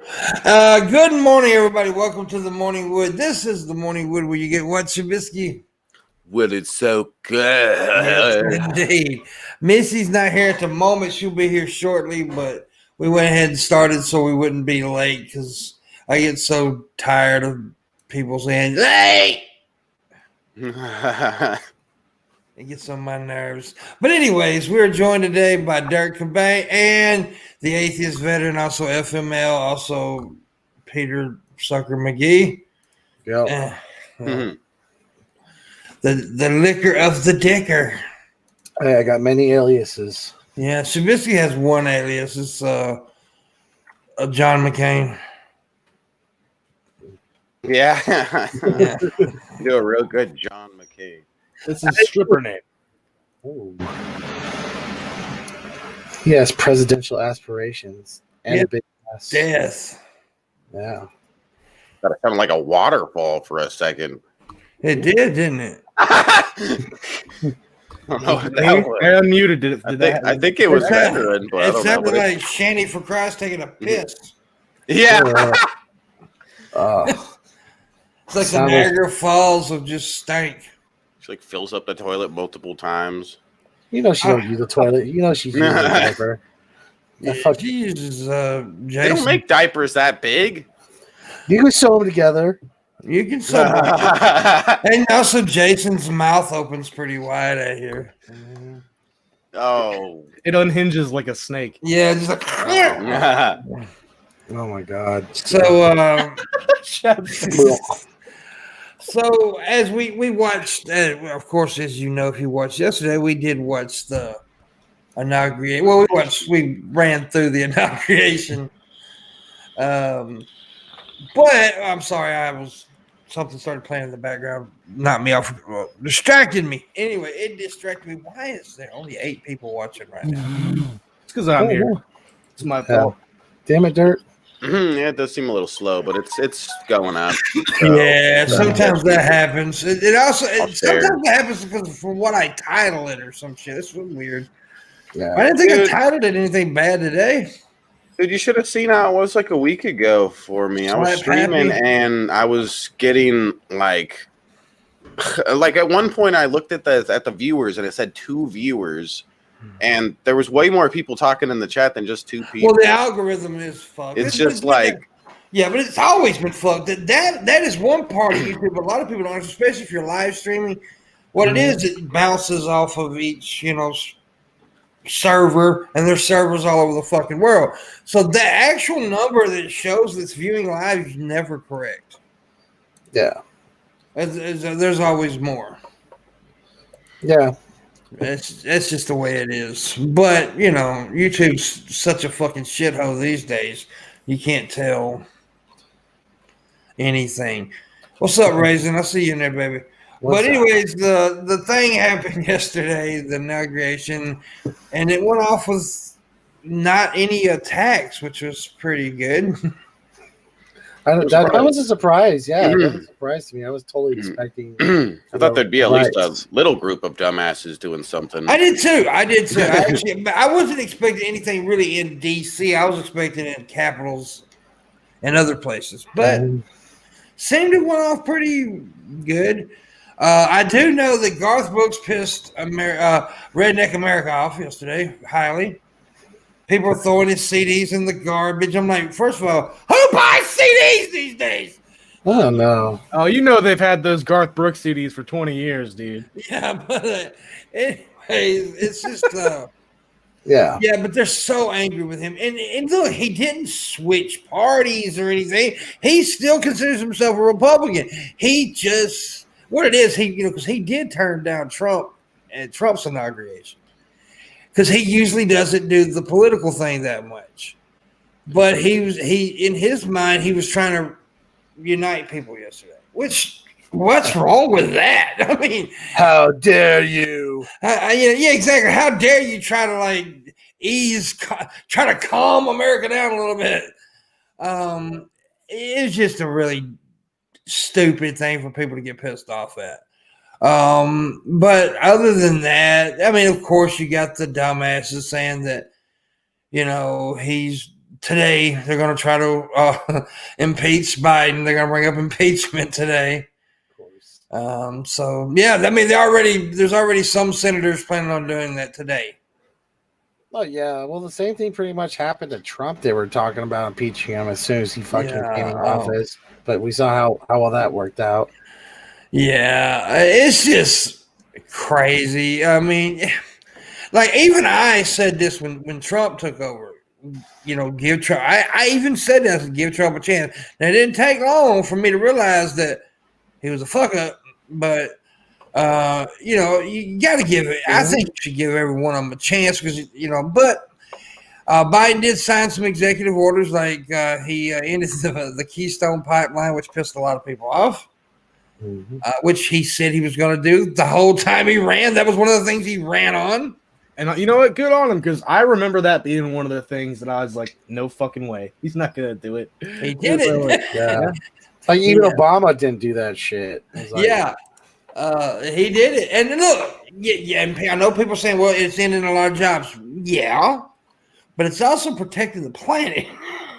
Good morning, everybody. Welcome to the Morning Wood. This is the Morning Wood where you get what, Shabisky? Wood is so good. Yes, indeed. Missy's not here at the moment. She'll be here shortly, but we went ahead and started so we wouldn't be late because I get so tired of people saying late. It gets on my nerves. But anyways, we are joined today by Dirk Cabay and the Atheist Veteran, also FML, also Peter Sucker McGee. Yeah. The liquor of the dicker. Hey, I got many aliases. Yeah, Shabisky has one alias. It's John McCain. Yeah. Yeah. You do a real good John McCain. This is stripper name. Ooh. He has presidential aspirations and a big ass. Death. Yeah. That sounded like a waterfall for a second. It did, didn't it? I don't know what that was. I unmuted it. I think it was veteran, but I It don't know. sounded like Shanny for Christ taking a piss. Yeah. It's like the Sounded- Niagara Falls of just stank. She like fills up the toilet multiple times. You know she don't use the toilet. You know she's using a diaper. Yeah, Fuck. she uses They Jason. don't make diapers that big. You can sew them together. You can sub. And also, Jason's mouth opens pretty wide out here. Oh. It unhinges like a snake. Yeah, just like. Oh my god. So, so as we watched, of course, as you know, if you watched yesterday, we did watch the inauguration. Well, we ran through the inauguration. But I'm sorry, something started playing in the background, knocked me off, distracted me. Anyway, it distracted me. Why is there only 8 people watching right now? It's because I'm here. It's my fault. Damn it, Dirt. Yeah, it does seem a little slow, but it's going up. So. Yeah, sometimes that happens. It also share. sometimes that happens because from what I title it or some shit. It's weird. Yeah. I didn't think Dude. I titled it anything bad today. Dude, you should have seen how it was like a week ago for me. I was Slap streaming happy. and I was getting like at one point I looked at the viewers and it said 2 viewers, and there was way more people talking in the chat than just 2 people. Well, the algorithm is fucked. It's just like yeah, but it's always been fucked. That is one part of YouTube. A lot of people don't, especially if you're live streaming. What it is, it bounces off of each server, and there's servers all over the fucking world. So the actual number that it shows that's viewing live is never correct. Yeah. There's always more. Yeah. That's just the way it is. But YouTube's such a fucking shithole these days. You can't tell anything. What's up, Raisin? I see you in there, baby. What's But up? anyways, the thing happened yesterday, the inauguration, and it went off with not any attacks, which was pretty good. That was a surprise. Yeah, that was a surprise to me. I was totally expecting. I thought there'd be at least a little group of dumbasses doing something. I did too. I wasn't expecting anything really in DC. I was expecting it in capitals and other places, but seemed to went off pretty good. I do know that Garth Brooks pissed Redneck America off yesterday, highly. People are throwing his CDs in the garbage. I'm like, first of all, who buys CDs these days? I don't know. Oh, you know they've had those Garth Brooks CDs for 20 years, dude. Yeah, but anyways, it's just Yeah. yeah, but they're so angry with him. And look, he didn't switch parties or anything. He still considers himself a Republican. He just what it is, because he did turn down Trump at Trump's inauguration. Because he usually doesn't do the political thing that much. But he in his mind, he was trying to unite people yesterday. What's wrong with that? I mean, How dare you? yeah, exactly. How dare you try to try to calm America down a little bit? It's just a really stupid thing for people to get pissed off at. But other than that, I mean, of course, you got the dumbasses saying that, he's today they're going to try to impeach Biden. They're going to bring up impeachment today. So yeah, I mean, there's already some senators planning on doing that today. Oh yeah, well the same thing pretty much happened to Trump. They were talking about impeaching him as soon as he fucking came in office, but we saw how well that worked out. Yeah, it's just crazy. I mean, like even I said this when Trump took over. Give Trump. I even said this, give Trump a chance. Now, it didn't take long for me to realize that he was a fuck up, but. You got to give it. I think you should give every one of them a chance because But Biden did sign some executive orders, like he ended the Keystone Pipeline, which pissed a lot of people off. Which he said he was going to do the whole time he ran. That was one of the things he ran on. And you know what? Good on him, because I remember that being one of the things that I was like, no fucking way. He's not going to do it. He did it. Yeah. Like even Obama didn't do that shit. Like, yeah. He did it. And look, and I know people saying, well, it's ending a lot of jobs. Yeah. But it's also protecting the planet.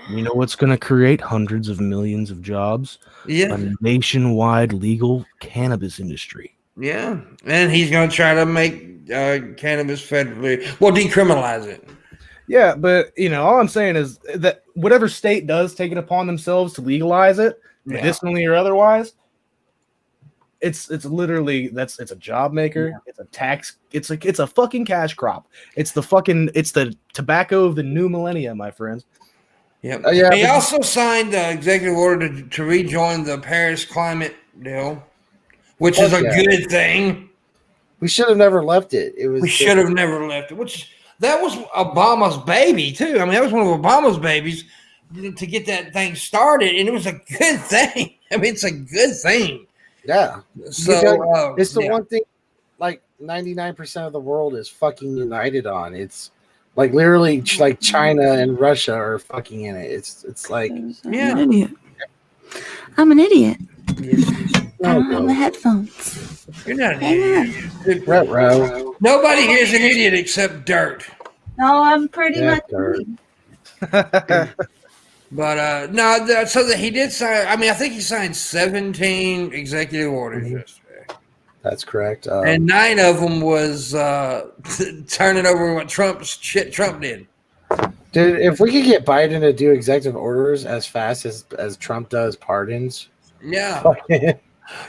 You know what's going to create hundreds of millions of jobs? Yeah. A nationwide legal cannabis industry. Yeah. And he's going to try to make cannabis federally, decriminalize it. Yeah, but, all I'm saying is that whatever state does take it upon themselves to legalize it, medicinally or otherwise, it's literally it's a job maker. It's a tax. It's a fucking cash crop. It's the tobacco of the new millennium, my friends. Yep. He also signed the executive order to rejoin the Paris climate deal, which is a good thing. We should have never left it. We should have never left it. That was Obama's baby too. I mean, that was one of Obama's babies to get that thing started, and it was a good thing. I mean, it's a good thing. Yeah. So it's the one thing like 99% of the world is fucking united on. It's like literally like China and Russia are fucking in it. It's like I'm an idiot. I'm an idiot. I don't have the headphones. You're not an idiot. Retro. Nobody here is an idiot except Dirt. No, I'm pretty much Dirt. But no, so that he did sign. I mean, I think he signed 17 executive orders yesterday. That's correct. And 9 of them was turning over what Trump did. Dude, if we could get Biden to do executive orders as fast as Trump does pardons. Yeah.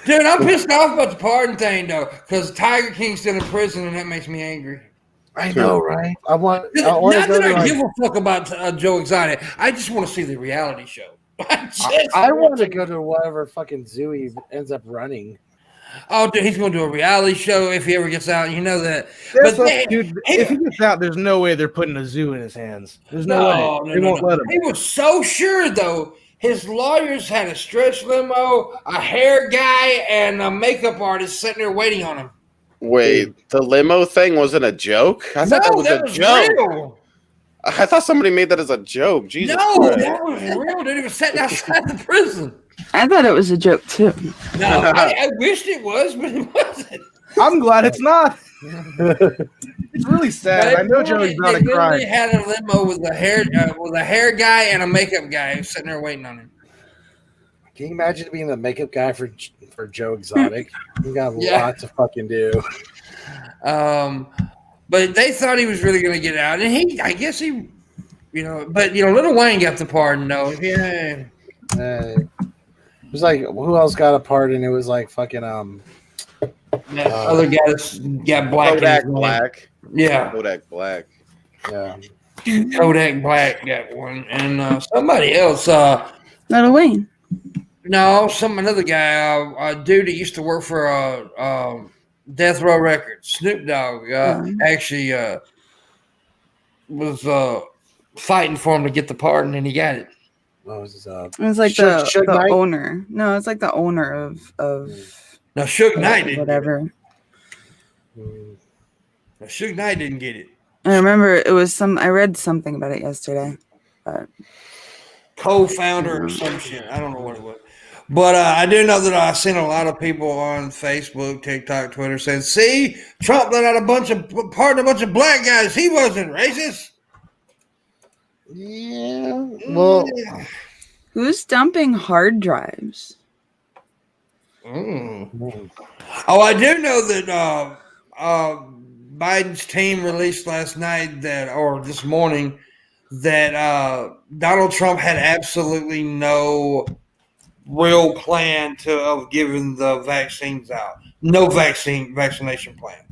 Dude, I'm pissed off about the pardon thing, though, because Tiger King's still in prison, and that makes me angry. I know, right? I want to Not go that to I give a fuck about Joe Exotic. I just want to see the reality show. I want to go to whatever fucking zoo he ends up running. Oh, dude, he's going to do a reality show if he ever gets out. You know that. Dude, if he gets out, there's no way they're putting a zoo in his hands. There's no way. They won't let him. He was so sure, though. His lawyers had a stretch limo, a hair guy, and a makeup artist sitting there waiting on him. Wait, the limo thing wasn't a joke? I thought that was a joke. Real. I thought somebody made that as a joke. Jesus No, Christ. that was real. Dude, he was sitting outside the prison. I thought it was a joke too. No, I wished it was, but it wasn't. I'm glad it's not. It's really sad. I know Joe Exotic cried. They had a limo with a hair guy and a makeup guy who's sitting there waiting on him. Can you imagine being the makeup guy for Joe Exotic? You got a lot to fucking do. But they thought he was really going to get out, and I guess he, but Lil Wayne got the pardon though. Yeah. It was like, who else got a pardon? It was like fucking that other guy that's got black. Kodak Black. Yeah. Kodak Black. Yeah. Kodak Black got one, and somebody else. Lil Wayne. No, another guy, a dude that used to work for Death Row Records, Snoop Dogg, actually was fighting for him to get the pardon, and he got it. What was his, It was like the owner. No, it's like the owner of No, Suge Knight didn't. Whatever. No, Suge Knight didn't get it. I remember it was I read something about it yesterday. But Co-founder or some shit. I don't know what it was. But I do know that I've seen a lot of people on Facebook, TikTok, Twitter saying, see, Trump let out a bunch of black guys. He wasn't racist. Yeah. Well, Who's dumping hard drives? Oh, I do know that Biden's team released last night or this morning, that Donald Trump had absolutely no real plan of giving the vaccines out. No vaccination plan.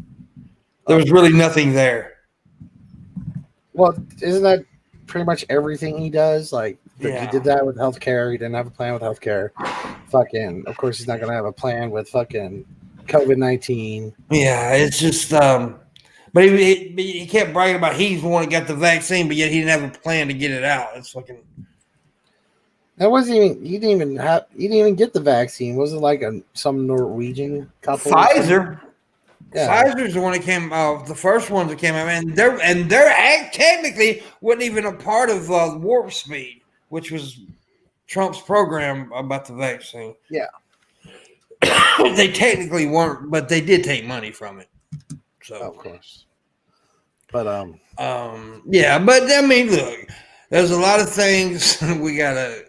There was really nothing there. well, isn't that pretty much everything he does? Like, Yeah. he did that with healthcare. He didn't have a plan with healthcare. Fucking, of course, he's not gonna have a plan with fucking COVID-19. Yeah, it's just but he kept bragging about he's the one that got the vaccine, but yet he didn't have a plan to get it out. It's fucking. That wasn't even. He didn't even get the vaccine. Was it like some Norwegian couple? Pfizer. Yeah. Pfizer's the one that came out, the first ones that came out, and their act technically wasn't even a part of Warp Speed, which was Trump's program about the vaccine. Yeah. They technically weren't, but they did take money from it. So of course. But yeah, but I mean, look, there's a lot of things we gotta.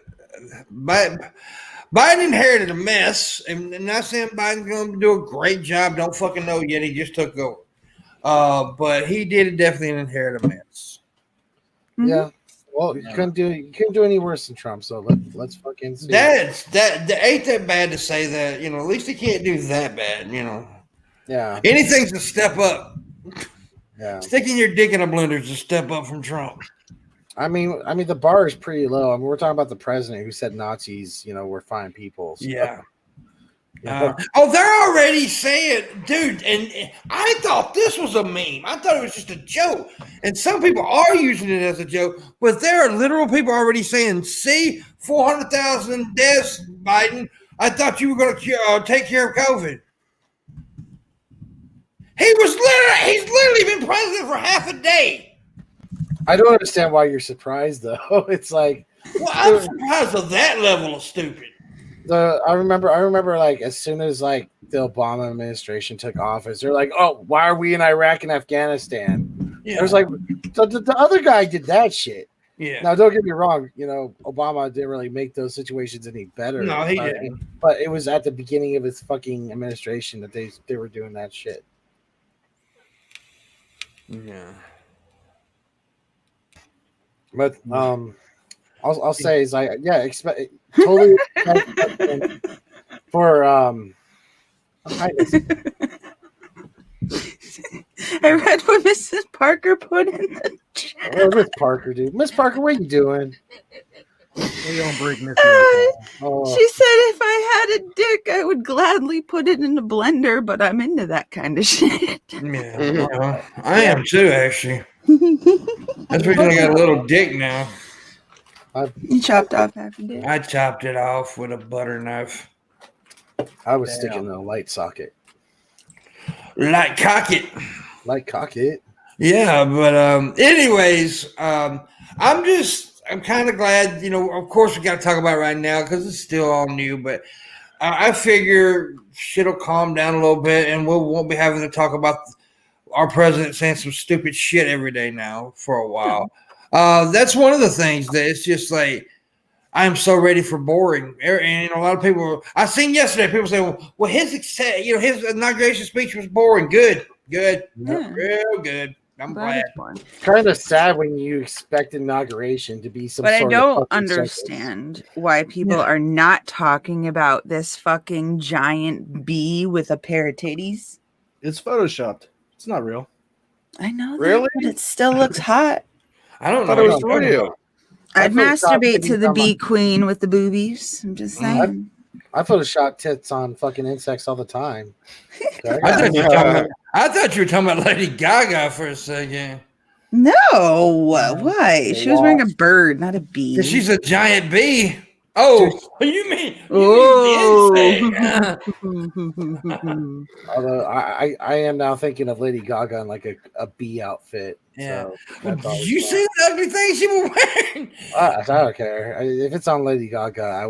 Biden inherited a mess, and I'm not saying Biden's going to do a great job. Don't fucking know yet. He just took over, but he did definitely inherit a mess. yeah. Well, you couldn't do any worse than Trump. So let's fucking see. That ain't that bad to say that. At least he can't do that bad. Yeah. Anything's a step up. Yeah. Sticking your dick in a blender is a step up from Trump. I mean, the bar is pretty low. I mean, we're talking about the president who said Nazis, were fine people. So. Yeah. They're already saying, dude, and I thought this was a meme. I thought it was just a joke. And some people are using it as a joke, but there are literal people already saying, see, 400,000 deaths, Biden. I thought you were going to take care of COVID. He's literally been president for half a day. I don't understand why you're surprised, though. It's like, well, I'm surprised at that level of stupid. I remember, like, as soon as like the Obama administration took office, they're like, "Oh, why are we in Iraq and Afghanistan?" Yeah. It was like the other guy did that shit. Yeah. Now, don't get me wrong. Obama didn't really make those situations any better. No, he didn't. But it was at the beginning of his fucking administration that they were doing that shit. Yeah. But I'll say is expect totally for I read what Mrs. Parker put in the chat. Oh, Miss Parker, dude. Miss Parker, what are you doing? We don't break Missy. She said if I had a dick, I would gladly put it in a blender, but I'm into that kind of shit. Yeah, well, I am too, actually. That's because I got a little dick now. You chopped off half a dick. I chopped it off with a butter knife. I was sticking in a light socket. Light cocket. Light cocket. Yeah, but anyways, I'm kind of glad, of course we got to talk about it right now because it's still all new, but I figure shit'll calm down a little bit and we won't be having to talk about our president saying some stupid shit every day now for a while. That's one of the things that it's just like, I'm so ready for boring. And a lot of people, I seen yesterday, people say, well, his inauguration speech was boring. Good. Yeah. Real good. I'm glad. Kind of sad when you expect inauguration to be some but sort I don't of understand why people are not talking about this fucking giant bee with a pair of titties. It's photoshopped. It's not real. I know that, Really? but it still looks hot. I don't know. It was real. I'd masturbate to the bee queen with the boobies. I'm just saying. I photoshopped tits on fucking insects all the time. Okay? I thought you were talking about Lady Gaga for a second. No, why? She was wearing a bird, not a bee. Because she's a giant bee. Oh, you mean Although I am now thinking of Lady Gaga in like a bee outfit. Yeah. So did you see the ugly thing she was wearing? I don't care. If it's on Lady Gaga,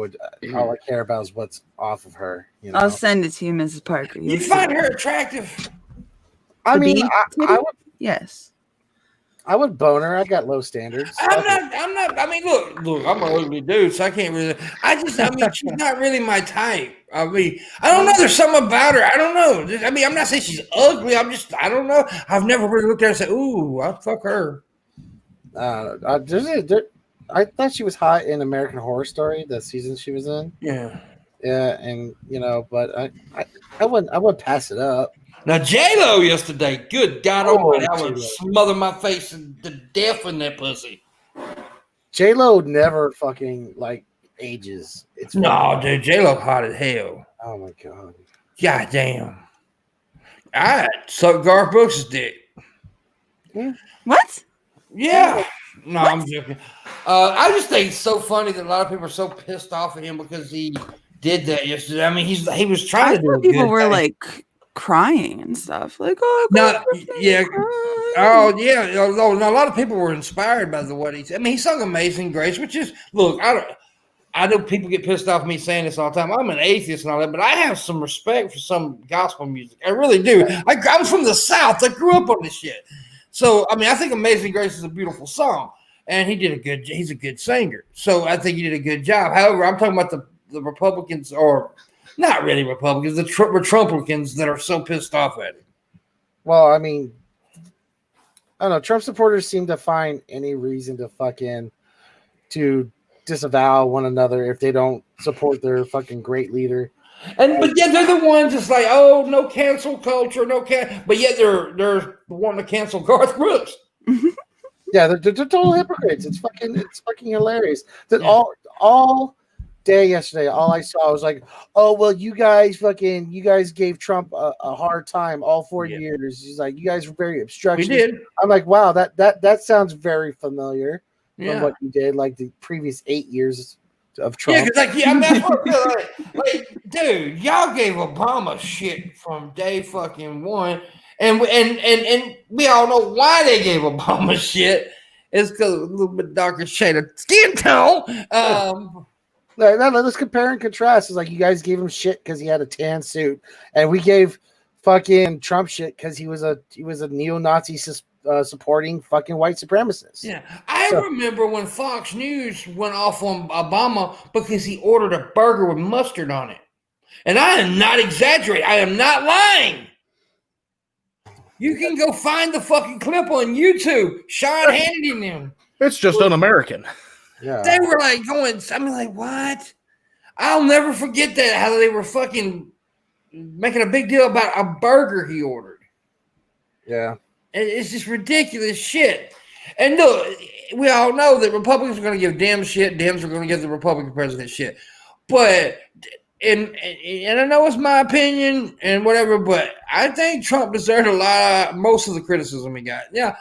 all I care about is what's off of her. I'll send it to you, Mrs. Parker. You find her attractive? I mean, I would. Yes. I would bone her. I got low standards. I'm not. I mean, look. I'm an ugly dude, so I can't really. I mean, she's not really my type. I mean, I don't know. There's something about her. I don't know. I mean, I'm not saying she's ugly. I don't know. I've never really looked at her and said, "Ooh, I'll fuck her." I thought she was hot in American Horror Story, the season she was in. Yeah. Yeah, and but I wouldn't pass it up. Now J-Lo yesterday, good God Almighty, I would J-Lo. smother my face to death in that pussy. J-Lo never fucking ages. It's No, dude, J-Lo hot as hell. Oh my god. God damn. I suck Garth Brooks' dick. What? Yeah. No, I'm joking. I just think it's so funny that a lot of people are so pissed off at him because he did that yesterday. I mean, he was trying to do it. People were like crying and stuff. Like, oh, no, yeah. Oh, yeah. No, a lot of people were inspired by what he said. I mean, he sung Amazing Grace, which is, look, I know people get pissed off me saying this all the time. I'm an atheist and all that, but I have some respect for some gospel music. I really do. I'm from the South. I grew up on this shit. So, I mean, I think Amazing Grace is a beautiful song, and he's a good singer. So I think he did a good job. However, I'm talking about the Republicans, or not really Republicans, the Trumplicans that are so pissed off at him. Well, I mean, I don't know. Trump supporters seem to find any reason to disavow one another if they don't support their fucking great leader. But yet they're the ones that's like, oh, no cancel culture, but yet they're wanting to cancel Garth Brooks. Yeah, they're total hypocrites. It's fucking hilarious. That all day yesterday, all I saw was like, oh well, you guys gave Trump a hard time all 4 years. He's like, you guys were very obstructionist. We did. I'm like, wow, that sounds very familiar from what you did, like the previous 8 years of Trump. Yeah, because I mean, that's what I feel like, dude, y'all gave Obama shit from day fucking one, and we all know why they gave Obama shit. It's because a little bit darker shade of skin tone. No, let's compare and contrast. It's like you guys gave him shit because he had a tan suit, and we gave fucking Trump shit because he was a neo-Nazi supporting fucking white supremacists. Yeah, I remember when Fox News went off on Obama because he ordered a burger with mustard on it, and I am not exaggerating. I am not lying. You can go find the fucking clip on YouTube. Sean Hannity and them. It's just un-American. Yeah, they were like going. I mean, like what? I'll never forget that how they were fucking making a big deal about a burger he ordered. Yeah. It's just ridiculous shit. And look, we all know that Republicans are going to give Dems shit. Dems are going to give the Republican president shit. But, and I know it's my opinion and whatever, but I think Trump deserved most of the criticism he got. Yeah.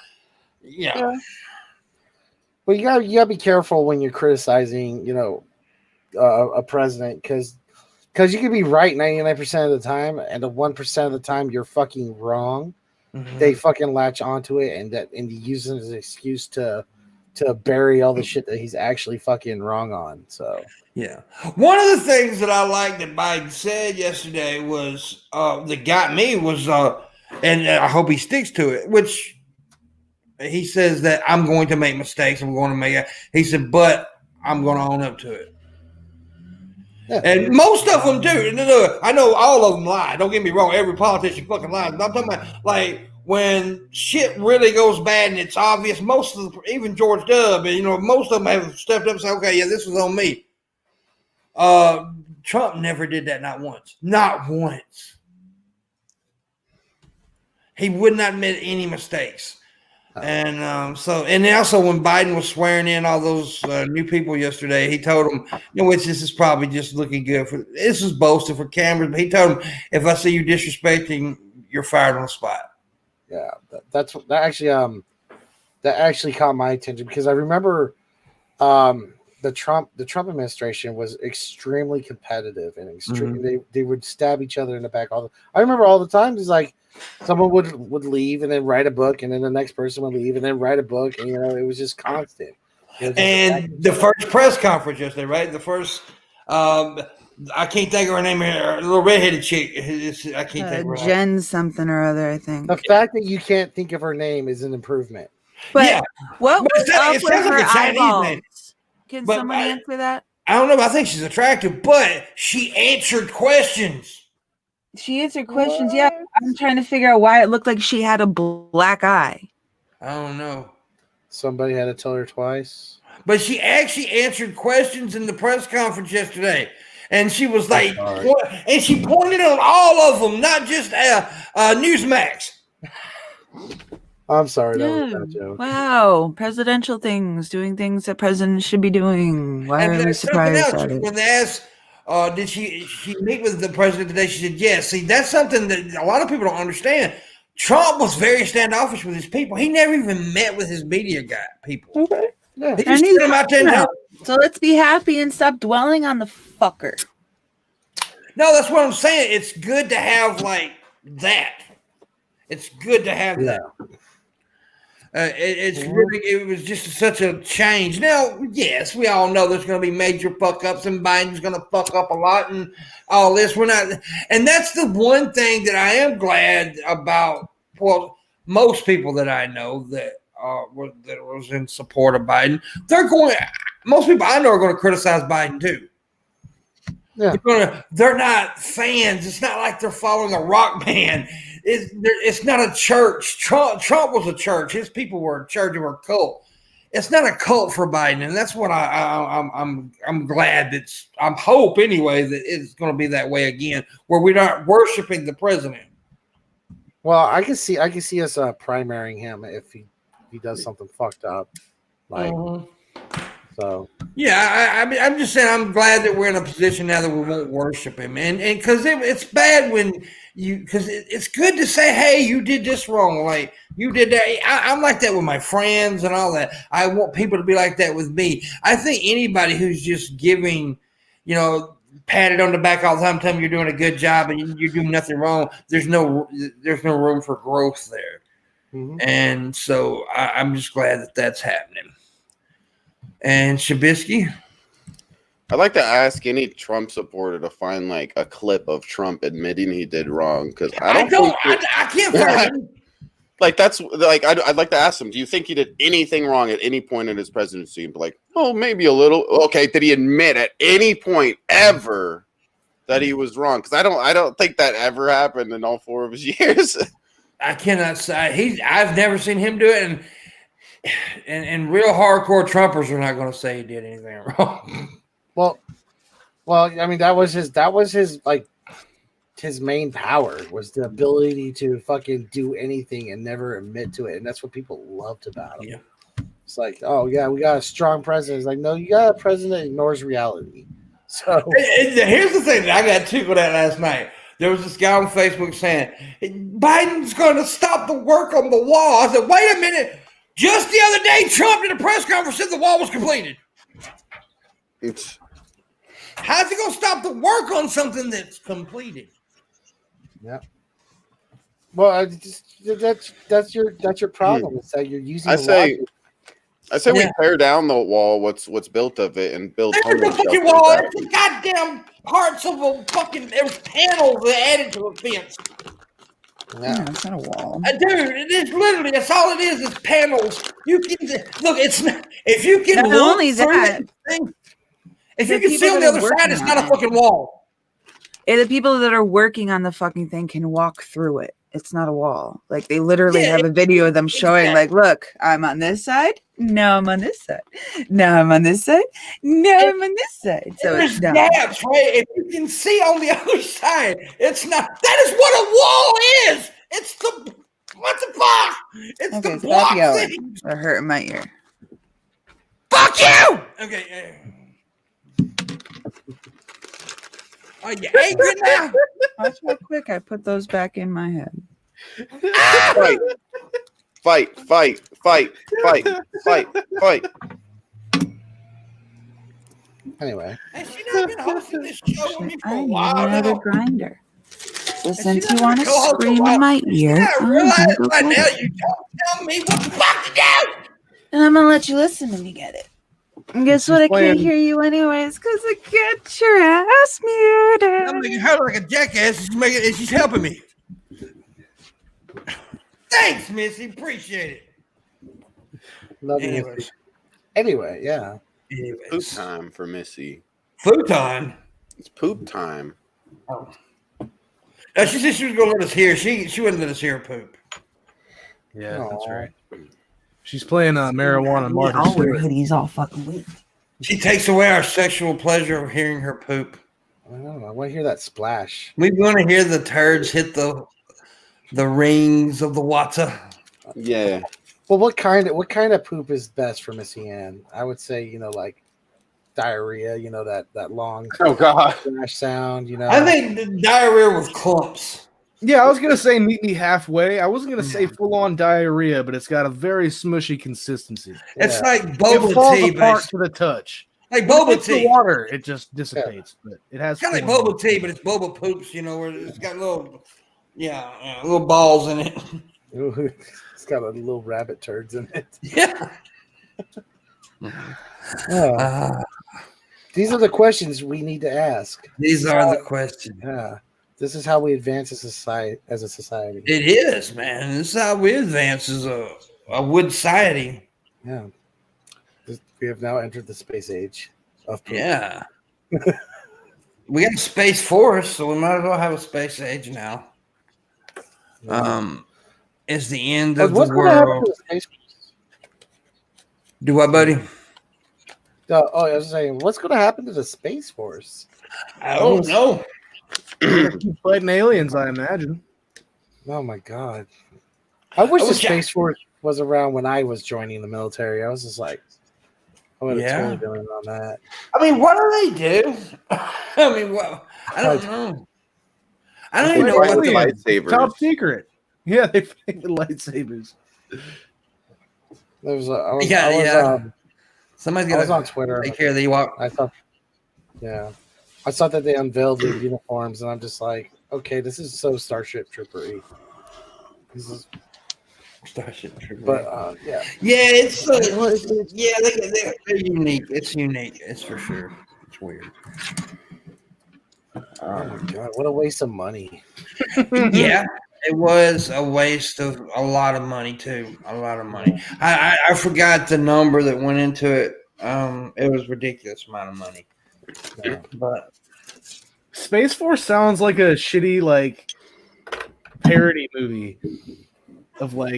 Well, you gotta be careful when you're criticizing, a president because you can be right 99% of the time, and the 1% of the time you're fucking wrong. Mm-hmm. They fucking latch onto it and use it as an excuse to bury all the shit that he's actually fucking wrong on. So yeah, one of the things that I liked that Biden said yesterday was that got me was and I hope he sticks to it, which he says that I'm going to make mistakes. I'm going to make it. He said, but I'm going to own up to it. Yeah. And most of them do. I know all of them lie. Don't get me wrong. Every politician fucking lies. But I'm talking about like when shit really goes bad and it's obvious. Most of them, even George W., most of them have stepped up and said, okay, yeah, this was on me. Trump never did that. Not once. Not once. He would not admit any mistakes. And and also when Biden was swearing in all those new people yesterday, he told them, which this is probably just looking good for. This is boasting for cameras, but he told them, if I see you disrespecting, you're fired on the spot. Yeah, that actually caught my attention because I remember the Trump administration was extremely competitive and extremely they would stab each other in the back I remember all the time. It's like someone would leave and then write a book, and then the next person would leave and then write a book, and it was just constant. And the first press conference yesterday, right? The first I can't think of her name here. A little redheaded chick. I can't think of her Jen something or other, I think. The fact that you can't think of her name is an improvement. But Yeah. what But was up it with sounds her like a Chinese eyeballs? name. Can But someone answer that? I don't know. But I think she's attractive, but she answered questions. She answered questions. Yeah, I'm trying to figure out why it looked like she had a black eye. I don't know. Somebody had to tell her twice. But she actually answered questions in the press conference yesterday. And she was like, and she pointed on all of them, not just Newsmax. I'm sorry, that was that joke. Wow, presidential things, doing things that presidents should be doing. Why are we surprised at it? When they asked, did she meet with the president today? She said, yes. See, that's something that a lot of people don't understand. Trump was very standoffish with his people. He never even met with his media people. Okay. Yeah. He just sent them out there. So let's be happy and stop dwelling on the fucker. No, that's what I'm saying. It's good to have like that. It's good to have that. It was just such a change. Now, yes, we all know there's going to be major fuck ups, and Biden's going to fuck up a lot, and all this. We're not, and that's the one thing that I am glad about. Well, most people that I know that was in support of Biden, most people I know are going to criticize Biden too. Yeah. They're not fans. It's not like they're following a rock band. It's not a church. Trump was a church. His people were a church or a cult. It's not a cult for Biden, and that's what I'm glad I'm hope anyway that it's going to be that way again, where we're not worshiping the president. Well, I can see us primarying him if he does something fucked up, like so. Yeah, I mean, I'm just saying I'm glad that we're in a position now that we won't worship him, and because it's bad when because it's good to say, hey, you did this wrong, like you did that. I'm like that with my friends and all that. I want people to be like that with me. I think anybody who's just giving, patted on the back all the time, telling you're doing a good job and you're doing nothing wrong, there's no room for growth there. Mm-hmm. And so I'm just glad that that's happening. And Shabisky? I'd like to ask any Trump supporter to find like a clip of Trump admitting he did wrong, because I can't find it. Like that's like I'd like to ask him, do you think he did anything wrong at any point in his presidency? And be like, oh, maybe a little. Okay, did he admit at any point ever that he was wrong? Because I don't think that ever happened in all 4 of his years. I cannot say I've never seen him do it, and real hardcore Trumpers are not going to say he did anything wrong. Well, I mean that was his like his main power was the ability to fucking do anything and never admit to it, and that's what people loved about him. Yeah. It's like, oh yeah, we got a strong president. It's like, no, you got a president that ignores reality. So here's the thing that I got tickled at last night. There was this guy on Facebook saying Biden's going to stop the work on the wall. I said, wait a minute. Just the other day, Trump did a press conference said the wall was completed. How's he going to stop the work on something that's completed? Yeah. Well, that's your problem. It's that you're using. I say we tear down the wall. What's built of it and build. The fucking wall. It's the goddamn parts of a fucking. There was panels that added to a fence. Yeah, it's not a wall. Dude, it is literally, that's all it is panels. You can look, it's not, if you can not look only that, if you can see on the other side, it's not a fucking wall. The people that are working on the fucking thing can walk through it. It's not a wall. Like they literally have a video of them showing, like, look, I'm on this side. No, I'm on this side. No, I'm on this side. No, I'm on this side. So there's gaps, right? If you can see on the other side, it's not. That is what a wall is. It's the what the fuck? It's the block thing. They're hurting my ear. Fuck you. Okay. Are you angry now? Watch how quick I put those back in my head. Fight. Anyway. Has she not been hosting this show with me for a while? I need a grinder. So since you want to scream in my ear, I'm realize right now you don't tell me what the fuck to do. And I'm going to let you listen when you get it. And guess what? I can't hear you anyways because I got your ass muted. I'm making her like a jackass. She's helping me. Thanks, Missy. Appreciate it. Love you, Missy. Anyways, Anyway, yeah. Poop time for Missy. Food time. It's poop time. Oh. No, she said she was gonna let us hear. She wouldn't let us hear her poop. Yeah, that's Aw. right. She's playing marijuana. We Martha all wear Stewart. hoodies all fucking week. She takes away our sexual pleasure of hearing her poop. I don't know. I want to hear that splash. We want to hear the turds hit the rings of the water. Yeah. Well, what kind of poop is best for MissyAnn? I would say, like diarrhea, that long Oh God. splash sound, I think the diarrhea with clumps. Yeah, I was gonna say meet me halfway. I wasn't gonna say full on diarrhea, but it's got a very smushy consistency. It's Yeah. like It boba falls tea, apart basically. to the touch. Like When it boba hits the tea. water, it just dissipates. But it has It's kind of like form. boba tea, but it's boba poops. Where it's got little balls in it. Ooh, it's got a little rabbit turds in it. Yeah. Oh, these are the questions we need to ask. These are the questions. Yeah, this is how we advance as a society. It is, man. This is how we advance as a wood society. Yeah, we have now entered the space age of poop. Yeah. We got a space force, so we might as well have a space age now. It's the end of What's the going to happen world. to the space force? Do what, buddy? I was saying, what's going to happen to the space force? I don't know. Keep fighting aliens, I imagine. Oh my god! I wish the wish space force was around when I was joining the military. I was just like, I would have Yeah. totally been in on that. I mean, what do they do? I mean, what? I don't know. I don't even know Fight what the the lightsabers. Top secret. Yeah, they fight the lightsabers. There was, I was, Yeah, I was, yeah. um, Somebody's I was got on Twitter. take care of the Ewok. I thought, yeah, I saw that they unveiled the uniforms, and I'm just like, okay, this is so Starship Trooper-y. This is, Starship Trooper. but yeah, Yeah, they're unique. It's unique. It's for sure. It's weird. oh my god, what a waste of money. Yeah, it was a waste of a lot of money too. A lot of money. I forgot the number that went into it. It was ridiculous amount of money. Yeah. But Space Force sounds like a shitty parody movie of sort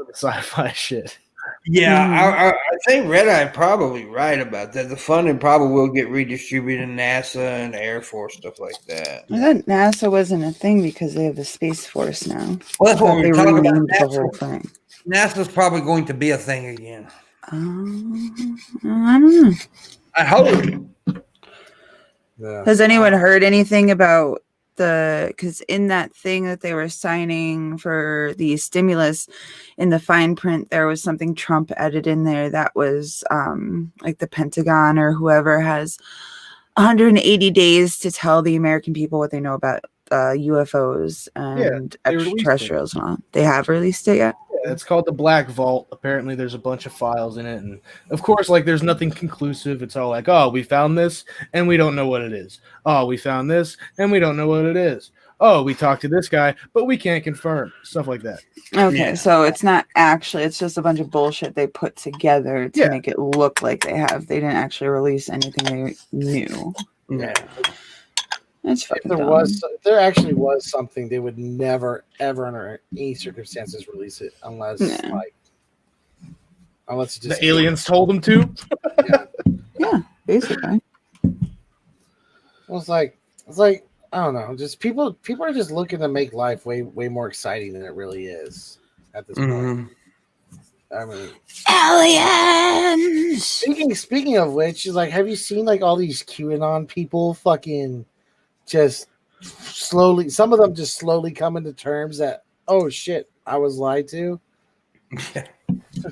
of sci-fi shit. yeah, I think Red Eye probably right about that. The funding probably will get redistributed to NASA and Air Force stuff like that. I thought NASA wasn't a thing because they have the Space Force now. Well, that's what They we're talking about. renamed the whole thing. NASA's probably going to be a thing again. I don't know. I hope. Yeah. Has anyone heard anything about because in that thing that they were signing for the stimulus in the fine print, there was something Trump added in there that was like the Pentagon or whoever has 180 days to tell the American people what they know about UFOs and they released it. extraterrestrials and all. They have released it yet? It's called the Black Vault. Apparently, there's a bunch of files in it, and of course, there's nothing conclusive. It's all like, oh, we found this, and we don't know what it is. Oh, we found this, and we don't know what it is. Oh, we talked to this guy, but we can't confirm. Stuff like that. Okay, Yeah. so it's not actually, it's just a bunch of bullshit they put together to Yeah. make it look like they have. They didn't actually release anything they knew. Yeah. That's fucking If there actually was something, they would never, ever, under any circumstances, release it unless unless it just The aliens told them to. Yeah, basically. Well, it's like I don't know. Just people are just looking to make life way more exciting than it really is at this point. Mhm. I mean, Aliens. speaking of which, is have you seen all these QAnon people fucking just slowly? Some of them just slowly coming to terms that, oh shit, I was lied to.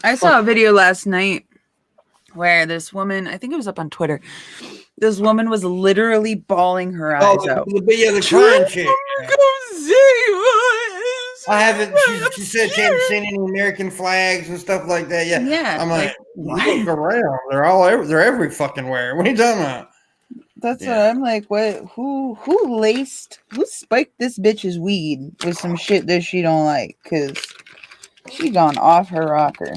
I saw a video last night where this woman, I think it was up on Twitter, this woman was literally bawling her eyes out. The crying chick. Come save us. I haven't. She said she hadn't seen any American flags and stuff like that. Yeah. Yeah, I'm like, what? look around. They're every fucking where. What are you talking about? That's Yeah. what I'm like. What? Who spiked this bitch's weed with some shit that she don't like? Cause she gone off her rocker.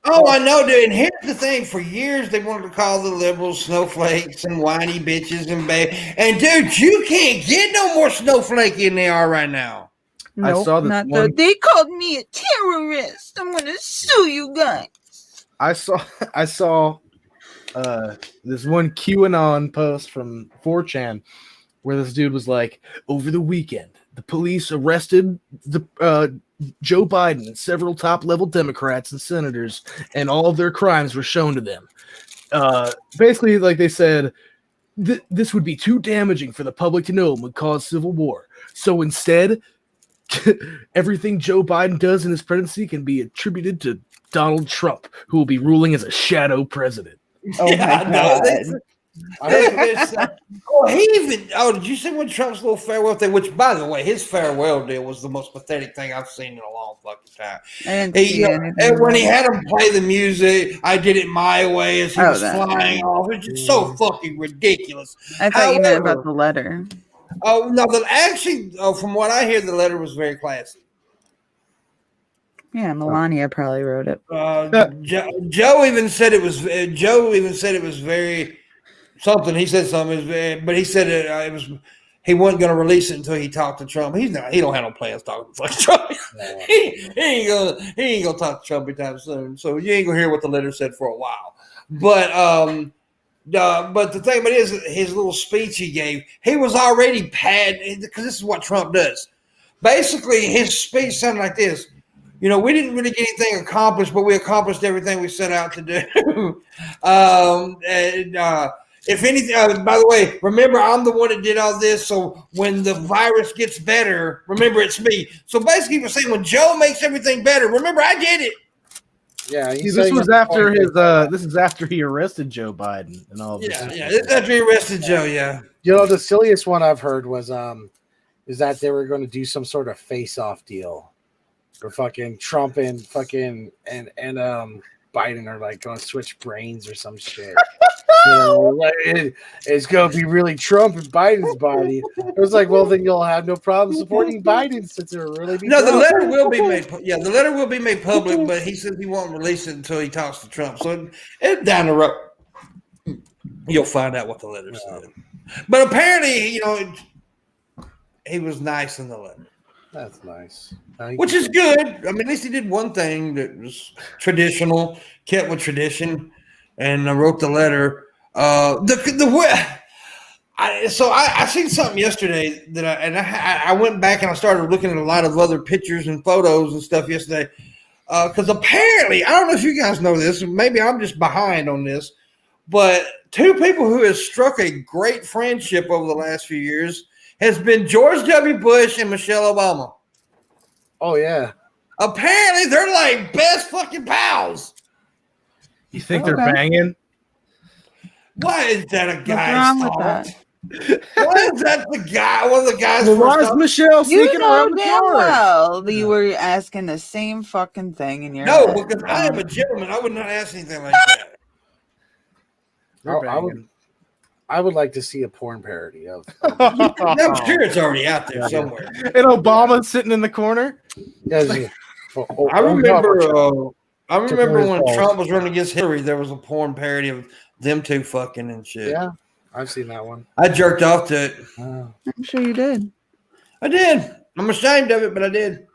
Oh, I know, dude. And here's the thing: for years, they wanted to call the liberals snowflakes and whiny bitches and and dude, you can't get no more snowflakey than they are right now. I Nope, saw this not one. They called me a terrorist. I'm gonna sue you guys. I saw this one QAnon post from 4chan where this dude was like, over the weekend, the police arrested the Joe Biden and several top-level Democrats and senators, and all of their crimes were shown to them. Basically, like they said, this would be too damaging for the public to know and would cause civil war. So instead, everything Joe Biden does in his presidency can be attributed to Donald Trump, who will be ruling as a shadow president. Oh my God. Did you see when Trump's little farewell thing? Which, by the way, his farewell deal was the most pathetic thing I've seen in a long fucking time. I didn't see anything. And when he had him play the music, I did it my way as he was flying off. It's just so fucking ridiculous. I thought you meant about the letter. Oh no! From what I hear, the letter was very classy. Yeah, Melania probably wrote it. Joe even said it was. Joe even said it was very something. He said something, but he said it was. He wasn't going to release it until he talked to Trump. He don't have no plans talking to fucking Trump. he ain't gonna talk to Trump anytime soon. So you ain't gonna hear what the letter said for a while. But the thing about it is, his little speech he gave, he was already because this is what Trump does. Basically, his speech sounded like this. We didn't really get anything accomplished, but we accomplished everything we set out to do. If anything, by the way, remember, I'm the one that did all this. So when the virus gets better, remember it's me. So basically, we're saying when Joe makes everything better, remember I did it. Yeah, this was after his. This is after he arrested Joe Biden and all of this. Yeah, this is after he arrested Joe. Yeah. The silliest one I've heard was is that they were going to do some sort of face-off deal. Or fucking Trump and Biden are like going to switch brains or some shit. It's going to be really Trump and Biden's body. It was like, well, then you'll have no problem supporting Biden since they're really. No, the letter will be made. Yeah, the letter will be made public, but he says he won't release it until he talks to Trump. So it's down the road. You'll find out what the letter said. But apparently, he was nice in the letter. That's nice. Which is good. I mean, at least he did one thing that was traditional, kept with tradition, and wrote the letter. I seen something yesterday that I went back and I started looking at a lot of other pictures and photos and stuff yesterday. Because apparently, I don't know if you guys know this, maybe I'm just behind on this, but two people who have struck a great friendship over the last few years has been George W. Bush and Michelle Obama. Oh, yeah. Apparently, they're like best fucking pals. You think they're banging? Why is that a guy's wrong with thought? that? Why is that the guy? One of the guys. Why is Michelle sneaking around the damn yard? well you were asking the same fucking thing in your No, head. because I am a gentleman. I would not ask anything like that. I would like to see a porn parody of. I'm sure it's already out there somewhere. And Obama sitting in the corner. I I remember when Trump was running against Hillary, there was a porn parody of them two fucking and shit. Yeah, I've seen that one. I jerked off to it. I'm sure you did. I did. I'm ashamed of it, but I did.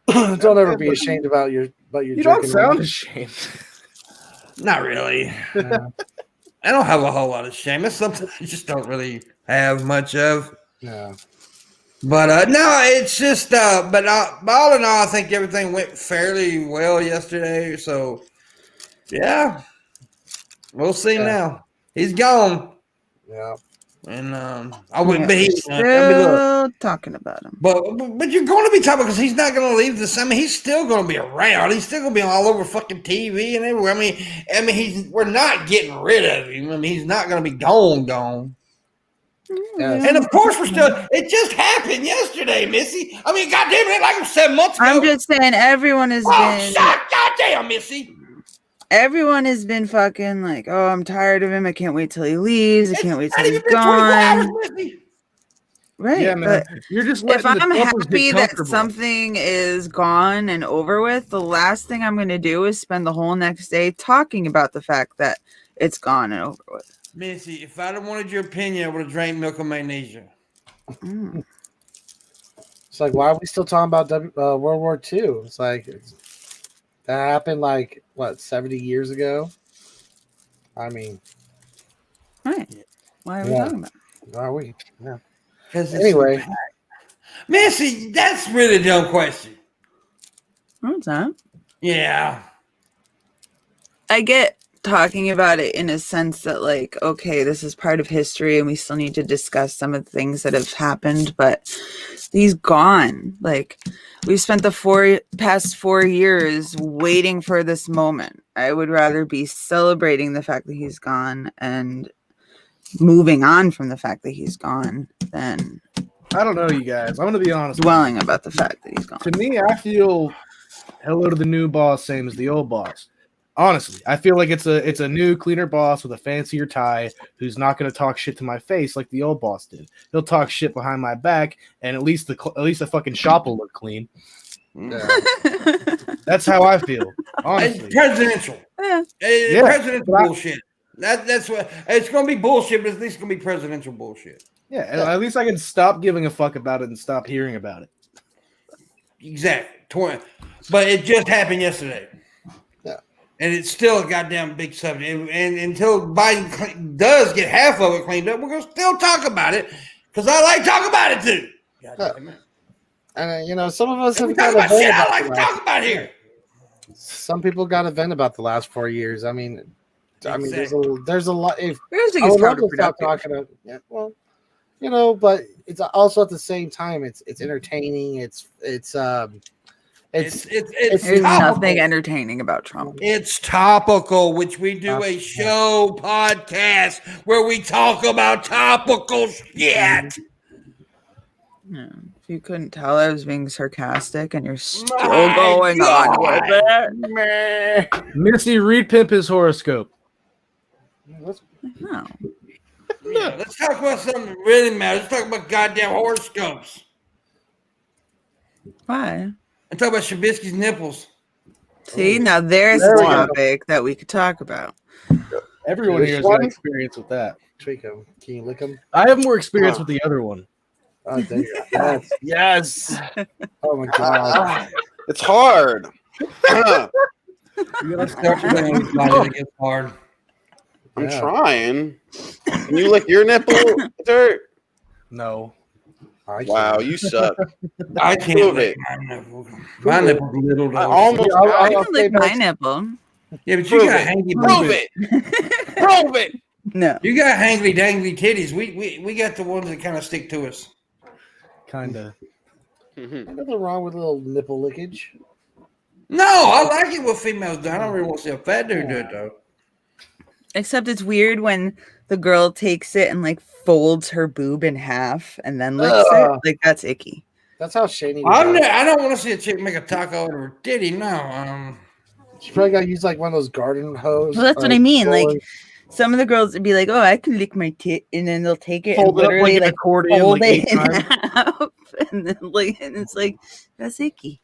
Don't ever be ashamed about your. You don't sound ashamed. Not really. I don't have a whole lot of shame. It's something I just don't really have much of. Yeah. But no, it's just. But all in all, I think everything went fairly well yesterday. So, yeah, we'll see now. He's gone. Yeah. And I wouldn't be still talking about him. But you're going to be talking because he's not going to leave this. I mean, he's still going to be around. He's still going to be all over fucking TV and everywhere. I mean, we're not getting rid of him. I mean, he's not going to be gone. Yes. And of course, we're still. It just happened yesterday, Missy. I mean, goddamn it, like 7 months ago. I'm just saying, everyone has been. Goddamn, Missy. Everyone has been fucking like, oh, I'm tired of him. I can't wait till he leaves. I can't wait till he's It's not even been 24 gone. hours, Missy. Right. Yeah, man. You're just letting If I'm the Trumpers happy get that comfortable. something is gone and over with, the last thing I'm going to do is spend the whole next day talking about the fact that it's gone and over with. Missy, if I'd have wanted your opinion, I would have drank milk of magnesia. Mm. It's like, why are we still talking about World War II? It's like that happened like what 70 years ago. I mean, Right. Why are we Yeah. talking about it? are we? Yeah. Anyway, Missy, that's really a dumb question. What's that? Yeah. I get talking about it in a sense that, like, okay, this is part of history and we still need to discuss some of the things that have happened, but he's gone. Like, we've spent the past 4 years waiting for this moment. I would rather be celebrating the fact that he's gone and moving on from the fact that he's gone than I don't know, you guys. I'm going to be honest. dwelling about the fact that he's gone. To me, I feel hello to the new boss, same as the old boss. Honestly, I feel like it's a new, cleaner boss with a fancier tie who's not going to talk shit to my face like the old boss did. He'll talk shit behind my back, and at least the fucking shop will look clean. Yeah. That's how I feel. Honestly, It's presidential. Yeah. Yeah, Presidential but I- bullshit. That's what it's going to be bullshit, but at least it's going to be presidential bullshit. yeah. At least I can stop giving a fuck about it and stop hearing about it. Exactly. But it just happened yesterday. Yeah. And it's still a goddamn big subject. And until Biden does get half of it cleaned up, we're going to still talk about it because I like talking about it too. And some of us We have talk got a about vent shit I about like the to last. talk about here. Some people got a vent about the last 4 years. I mean, there's a lot. If I think I it's would love to stop counterproductive. talking about, yeah, well, but it's also at the same time, it's entertaining. It's It's There's topical. nothing entertaining about Trump. It's topical, which we do a show podcast where we talk about topical shit. Yeah. If you couldn't tell, I was being sarcastic, and you're still My going on God. with it. Missy, read Pimp his horoscope. No. Yeah, let's talk about something that really matters. Let's talk about goddamn horoscopes. Why? And talk about Shabisky's nipples. See, now there's There a we go. topic that we could talk about. Everyone Which here has got one? experience with that. tweak them. Can you lick them? I have more experience with the other one. Oh, there you go. Yes. Oh my god. It's hard. You gotta start with anybody that gets hard. I'm Yeah. trying. Can you lick your nipple, Dirt? No. I Wow, can't. you suck. I can't Prove lick it. my nipple. My nipple's little though. I almost Yeah, I'll- I I'll can lick say my next- nipple. Yeah, but you Prove got it. hangy Prove boobies. it. Prove it. No. You got hangly dangly titties. We got the ones that kind of stick to us. Kinda. Nothing wrong with a little nipple lickage. No, I like it what females do. I don't really want to see a fat dude do it though. Except it's weird when the girl takes it and like folds her boob in half and then licks Ugh. it. Like that's icky. That's how Shani. I don't want to see a chick make a taco out of her titty. No. She probably got to use like one of those garden hose. Well, that's what I mean. Like rollers. some of the girls would be like, "Oh, I can lick my tit," and then they'll take it Hold and it up literally like an like accordion, fold like it 8 in times. half, and then and it's like that's icky.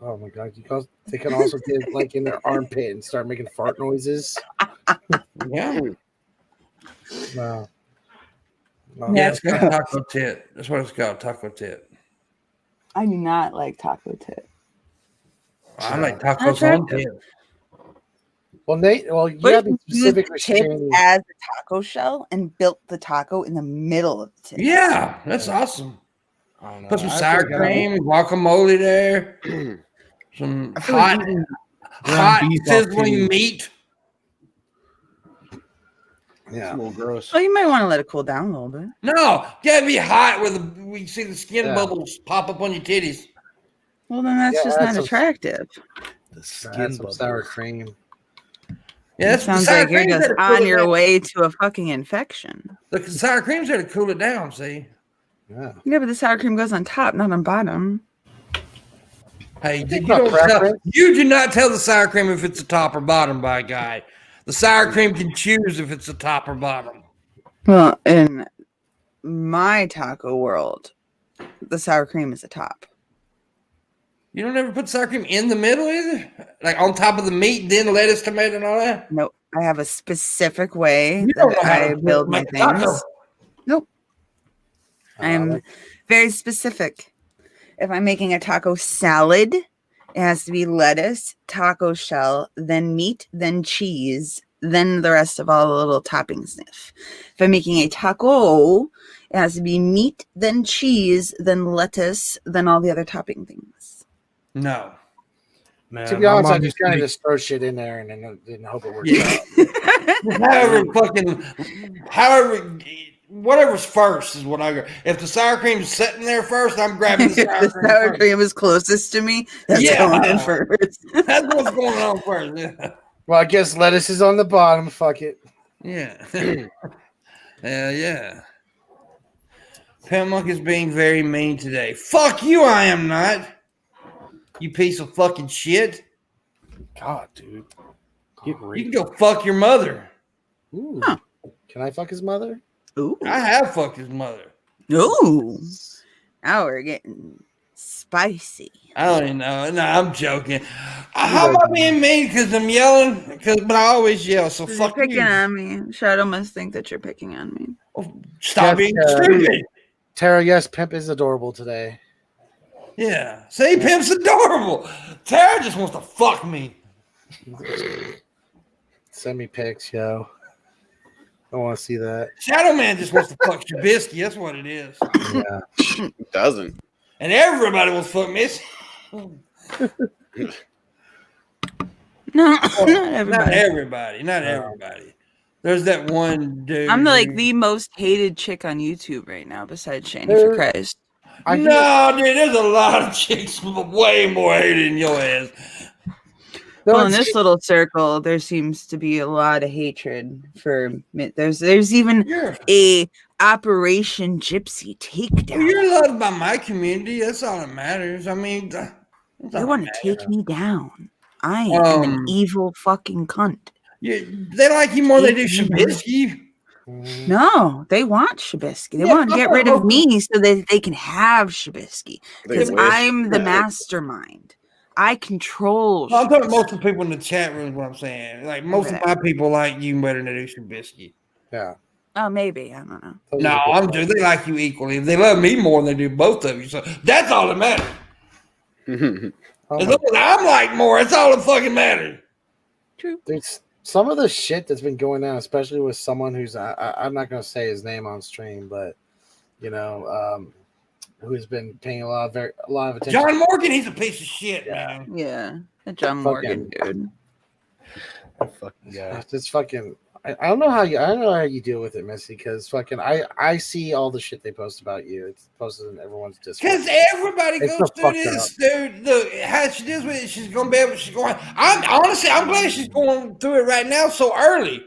Oh my god, they can also get like in their armpit and start making fart noises. Yeah. Wow. Yeah, it's got a taco tit. That's what it's called, taco tit. I do not like taco tit. I like tacos on Attractive. tit. Well, Nate. Well, you What have if to you used specific the tip restraining. as a taco shell and built the taco in the middle of the tip? Yeah, that's awesome. I don't know. Put some I sour think I- cream, guacamole there, some I feel like hot, eating hot ground beef off sizzling titties meat. is Yeah. a little gross. Well, you might want to let it cool down a little bit. No, gotta be hot where we see the skin Yeah. bubbles pop up on your titties. Well, then that's Yeah, just that's not a- attractive. The Add skin some bubble. sour cream. Yeah, It that's sounds the sour like you're cream's just there to cool on it your down. way to a fucking infection. The sour cream's there to cool it down. See, Yeah. Yeah, but the sour cream goes on top, not on bottom. hey, you Think don't about tell, preference. you do not tell the sour cream if it's the top or bottom, by guy. The sour cream can choose if it's the top or bottom. Well, in my taco world, the sour cream is a top. You don't ever put sour cream in the middle either? Like on top of the meat, then lettuce, tomato, and all that? Nope. I have a specific way You don't know that how I to build my make a taco. things. Nope. I'm like- very specific. If I'm making a taco salad, it has to be lettuce, taco shell, then meat, then cheese, then the rest of all the little topping sniff. If I'm making a taco, it has to be meat, then cheese, then lettuce, then all the other topping things. No. Man, To be my honest, I mom just used to kind of make- just throw shit in there and then hope it works Yeah. out. Whatever's first is what I go. If the sour cream's sitting there first, I'm grabbing the If sour the cream sour first. cream is closest to me, that's Yeah. going in first. That's what's going on first. Yeah. Well, I guess lettuce is on the bottom. Fuck it. Yeah. Yeah. Pimpmunk is being very mean today. Fuck you, I am not. You piece of fucking shit. God, dude. Get You can go fuck your mother. Ooh. Huh. Can I fuck his mother? Ooh. I have fucked his mother. Ooh. Now we're getting spicy. I don't even know. No, I'm joking. How am I being mean? Because I'm yelling? But I always yell, so You're fuck picking you. on me. Shadow must think that you're picking on me. Stop Yes, being stupid. Tara, yes, Pimp is adorable today. Yeah. See, Pimp's adorable. Tara just wants to fuck me. Send me pics, yo. I want to see that. Shadow Man just wants to fuck Shabisky. That's what it is. Yeah. It doesn't. And everybody wants to fuck Missy. No, Well, not everybody. Not everybody. There's that one dude. I'm like who- the most hated chick on YouTube right now, besides Shani for Christ. I hear- No, dude, there's a lot of chicks way more hated than your ass. No, Well, in it's- this little circle, there seems to be a lot of hatred for. There's even You're, a Operation Gypsy takedown. you're loved by my community. That's all that matters. I mean, that's all They that want to matters. take me down. I am an evil fucking cunt. They like you more than they do Shabisky. No, they want Shabisky. They Yeah, want to get rid of me so that they can have Shabisky. They Because wish. I'm the mastermind. I control. Well, I'm talking Shabisky. most of the people in the chat room. Is what I'm saying. Like most of my people like you better than they do Shabisky. Yeah. Oh, maybe. I don't know. Those No, are the I'm. They like you equally. They love me more than they do both of you. So that's all that matters. Oh As my- long as I'm like more, that's all that fucking matters. True. There's some of the shit that's been going on, especially with someone who's I'm not going to say his name on stream, but you know, who's been paying a lot of attention. John Morgan, he's a piece of shit, Yeah. man. Yeah. That John Morgan dude. Fucking guy. It's fucking. I don't know how you deal with it, Missy, because fucking I see all the shit they post about you. It's posted in everyone's Discord. Because everybody It's goes so through fucked this, dude. Look, how she deals with it, she's gonna be able. She's going. I'm glad she's going through it right now so early,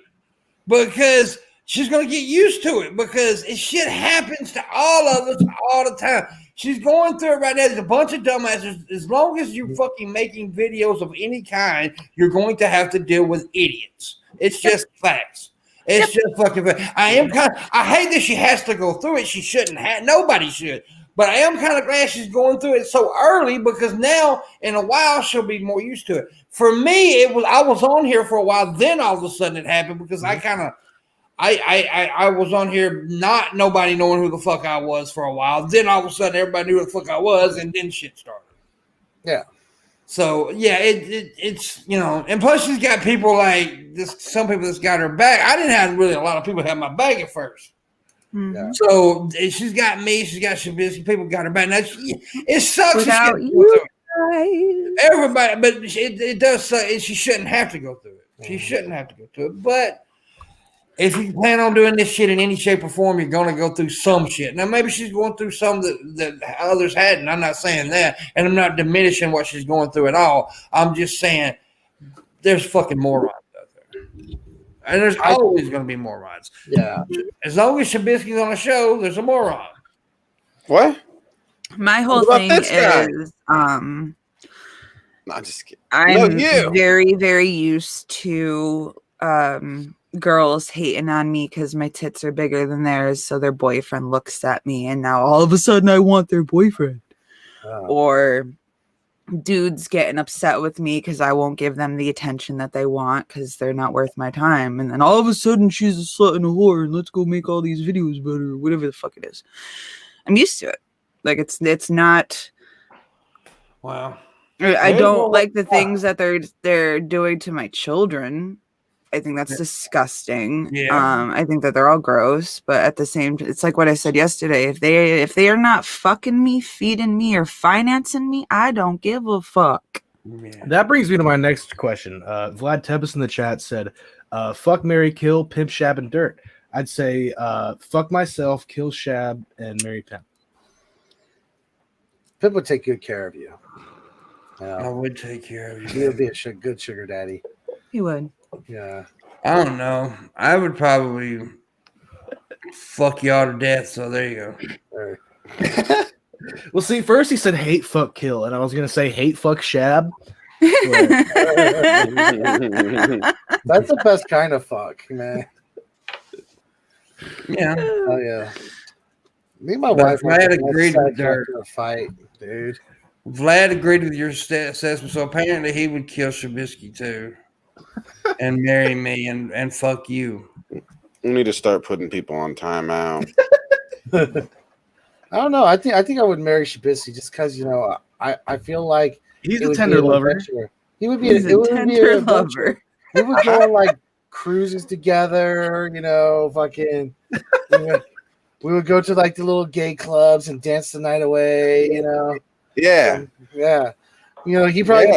because she's gonna get used to it. Because it shit happens to all of us all the time. She's going through it right now. There's a bunch of dumbasses. As long as you're fucking making videos of any kind, you're going to have to deal with idiots. It's just facts. It's just fucking facts. I hate that she has to go through it. She shouldn't have. Nobody should. But I am kind of glad she's going through it so early, because now in a while she'll be more used to it. For me, I was on here for a while. Then all of a sudden it happened because I was on here not nobody knowing who the fuck I was for a while. Then all of a sudden everybody knew who the fuck I was, and then shit started. Yeah. So yeah, it's and plus she's got people like this. Some people that's got her back. I didn't have really a lot of people have my back at first. Mhm. So she's got me. She's got Shabisky. People got her back. Now, it sucks. Without she you guys. everybody, but it does suck. She shouldn't have to go through it. She shouldn't have to go through it. But if you plan on doing this shit in any shape or form, you're going to go through some shit. Now, maybe she's going through some that others hadn't. I'm not saying that. And I'm not diminishing what she's going through at all. I'm just saying there's fucking morons out there. And there's always going to be morons. Yeah. As long as Shabisky's on the show, there's a moron. What? My whole What about thing this guy? is No, just kidding. I'm you. very, very used to girls hating on me because my tits are bigger than theirs, so their boyfriend looks at me and now all of a sudden I want their boyfriend. Or dudes getting upset with me because I won't give them the attention that they want because they're not worth my time, and then all of a sudden she's a slut and a whore and let's go make all these videos about her, or whatever the fuck it is. I'm used to it. Like it's not. Wow. I don't like the things that they're doing to my children. I think that's disgusting. Yeah. I think that they're all gross, but at the same time, it's like what I said yesterday. If they are not fucking me, feeding me, or financing me, I don't give a fuck. Yeah. That brings me to my next question. Vlad Tebis in the chat said, fuck, marry, kill, pimp, Shab, and dirt. I'd say fuck myself, kill Shab, and marry Pimp. Pimp would take good care of you. I would take care of you. He would be a good sugar daddy. He would. Yeah. I don't know. I would probably fuck y'all to death. So there you go. Well, see, first he said hate, fuck, kill, and I was gonna say hate, fuck, Shab. That's the best kind of fuck, man. Yeah. Oh yeah. Me and my But wife Vlad had agreed sex with dirt. after a fight, dude. Vlad agreed with your assessment, so apparently he would kill Shabisky too, and marry me and fuck you. We need to start putting people on timeout. I don't know. I think I would marry Shabisky just because I feel like He's it a would be tender an lover. adventure. He would be. He's it a would be an tender adventure. lover. We would go on like cruises together. Fucking. We would go to like the little gay clubs and dance the night away. Yeah. Yeah. He probably.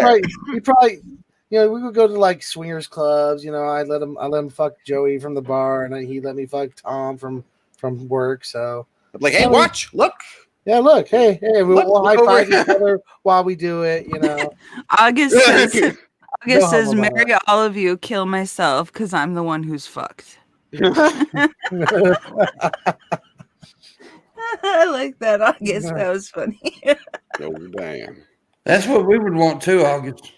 We would go to like swingers clubs. I let him fuck Joey from the bar, and he let me fuck Tom from work. So Like, hey, watch, look. yeah, look, hey, we'll high look five over each other while we do it. August says, No homo marry all of you, kill myself because I'm the one who's fucked. I like that, August. That was funny. Oh, damn. That's what we would want too, August.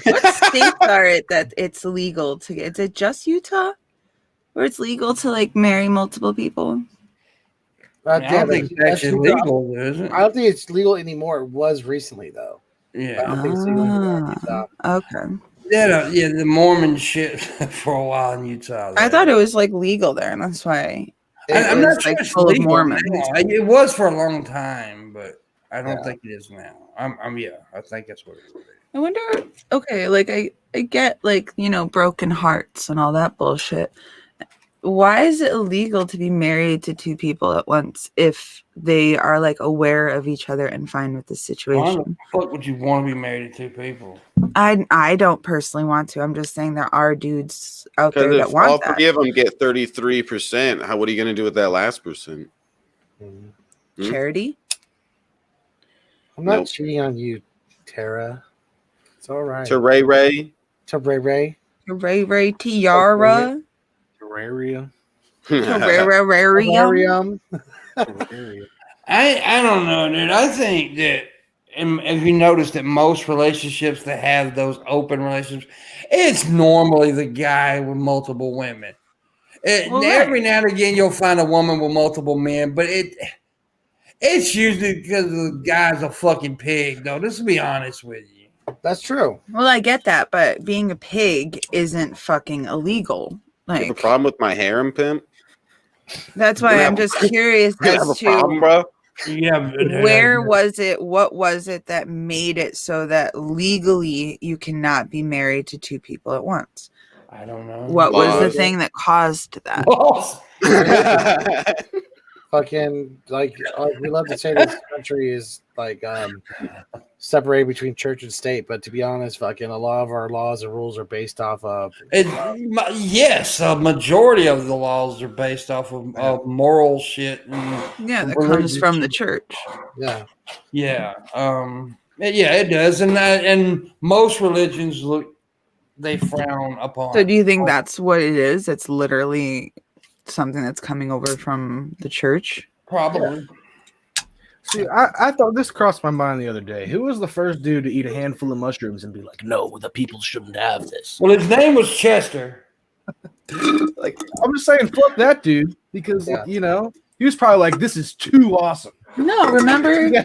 What states are it that it's legal to get? Is it just Utah? Where it's legal to like marry multiple people? I don't think it's actually legal, is it? I don't think it's legal anymore. It was recently, though. I Yeah. don't think it's legal anymore in Utah. Okay. Yeah, the Mormon shit for a while in Utah. I thought it was like legal there, and that's why I'm not sure like it's full of legal Mormons. now. It was for a long time, but I don't Yeah. think it is now. I think that's what it is. I wonder. Okay, like I get like broken hearts and all that bullshit. Why is it illegal to be married to two people at once if they are like aware of each other and fine with the Why situation? the fuck would you want to be married to two people? I don't personally want to. I'm just saying there are dudes out there Because that if all want that. three of them get 33%, what are you going to do with that last percent? Charity. I'm not Nope. cheating on you, Tara. It's all right. To Ray Ray? To Ray. Ray Tiara. Terraria. Terrarium. I don't know, dude. I think that, and if you notice that most relationships that have those open relationships, it's normally the guy with multiple women. Every now and again, you'll find a woman with multiple men, but it's usually because the guy's a fucking pig, though. Let's be honest with you. That's true. Well, I get that, but being a pig isn't fucking illegal. You have a Like problem with my harem, pimp? that's why I'm just curious You have a as problem, to bro? Yeah, where was it? What was it that made it so that legally you cannot be married to two people at once? I don't know. What was the Laws. thing that caused that? Fucking like we love to say this country is like separated between church and state, but to be honest, fucking a lot of our laws and rules are based off of Yes, a majority of the laws are based off of moral shit. Yeah, that religious comes from the shit. church. yeah. Yeah, it does, and most religions they frown upon. So do you think that's what it is? It's literally something that's coming over from the church? Probably. See, I thought this crossed my mind the other day. Who was the first dude to eat a handful of mushrooms and be like, "No, the people shouldn't have this"? Well, his name was Chester. Like, I'm just saying, fuck that dude, because he was probably like, "This is too awesome." No, remember Yeah.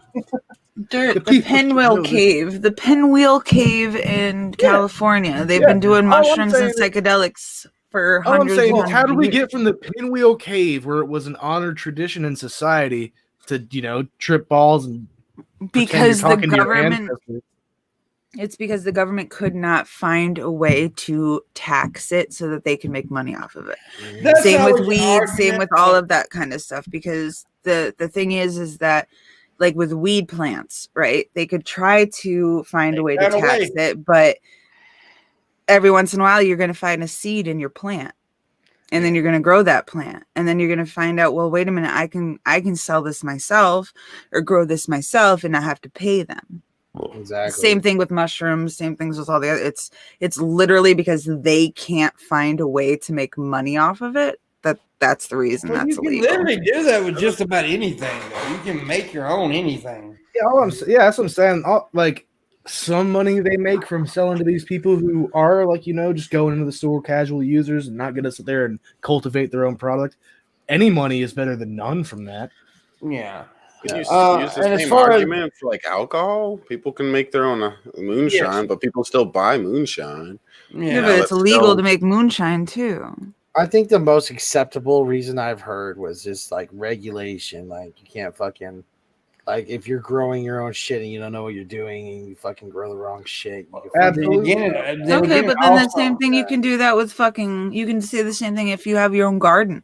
the people Pinwheel should know Cave, the Pinwheel Cave in California. They've been doing All I'm mushrooms and saying psychedelics for All I'm hundreds saying and is, how do hundreds we of years. get from the Pinwheel Cave, where it was an honored tradition in society, to trip balls and Because the pretend you're talking to your government, ancestors? it's because the government could not find a way to tax it so that they can make money off of it. That's Same with always an weed, same argument, with all of that kind of stuff. Because the thing is that, like with weed plants, right? They could try to find a way to found a tax way. it, but every once in a while you're going to find a seed in your plant. And then you're going to grow that plant, and then you're going to find out, well, wait a minute, I can sell this myself or grow this myself and not have to pay them. Exactly. Same thing with mushrooms, same things with all the other. It's literally because they can't find a way to make money off of it. That's the reason Well, that's you can illegal. literally do that with just about anything, though. You can make your own anything. Yeah, that's what I'm saying. Like, some money they make from selling to these people who are just going into the store, casual users, and not going to sit there and cultivate their own product. Any money is better than none from that. Yeah. Can you use the and as same far as- argument for like alcohol? People can make their own moonshine, but people still buy moonshine. Yeah, but it's illegal to make moonshine too. I think the most acceptable reason I've heard was just like regulation. Like, you can't fucking, like, if you're growing your own shit and you don't know what you're doing and you fucking grow the wrong shit. Absolutely. Okay, but then the same thing, you can do that with you can say the same thing if you have your own garden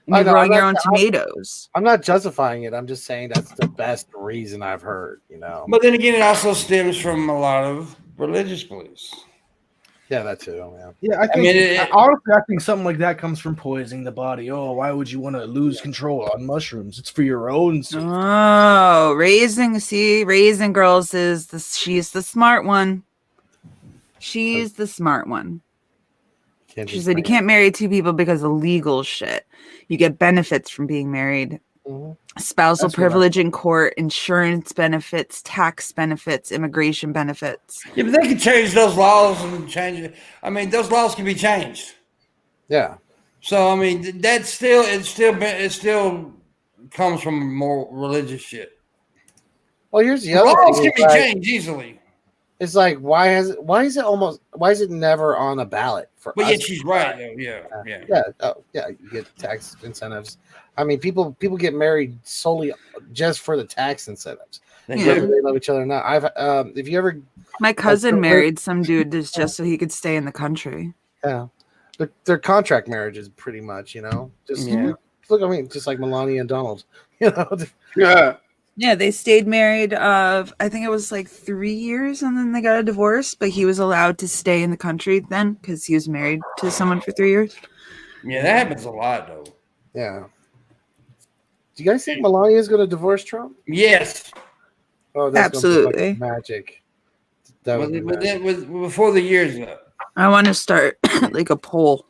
and you're growing your own tomatoes. I'm not justifying it. I'm just saying that's the best reason I've heard, But then again, it also stems from a lot of religious beliefs. Yeah, that too. Yeah, I think honestly, I think something like that comes from poisoning the body. Oh, why would you want to lose control on mushrooms? It's for your own safety. Oh, raising girls she's the smart one. She's the smart one. She said you can't marry two people because of legal shit. You get benefits from being married. Spousal privilege in court, insurance benefits, tax benefits, immigration benefits. Yeah, but they can change those laws and change it. I mean, those laws can be changed. Yeah. So I mean, it still comes from more religious shit. Well, here's the other laws thing. can be changed easily. It's like, why is it never on a ballot for But us? yet she's right though. Yeah. You get tax incentives. I mean, people get married solely just for the tax incentives, whether they love each other or not. If you ever, my cousin married some dude just so he could stay in the country. Yeah, they're contract marriages, pretty much. Just look. I mean, just like Melania and Donald. Yeah, they stayed married. I think it was like 3 years, and then they got a divorce. But he was allowed to stay in the country then because he was married to someone for 3 years. Yeah, that happens a lot though. Yeah. Do you guys think Melania is going to divorce Trump? Yes. Oh, that's absolutely magic. Before the year's up. I want to start like a poll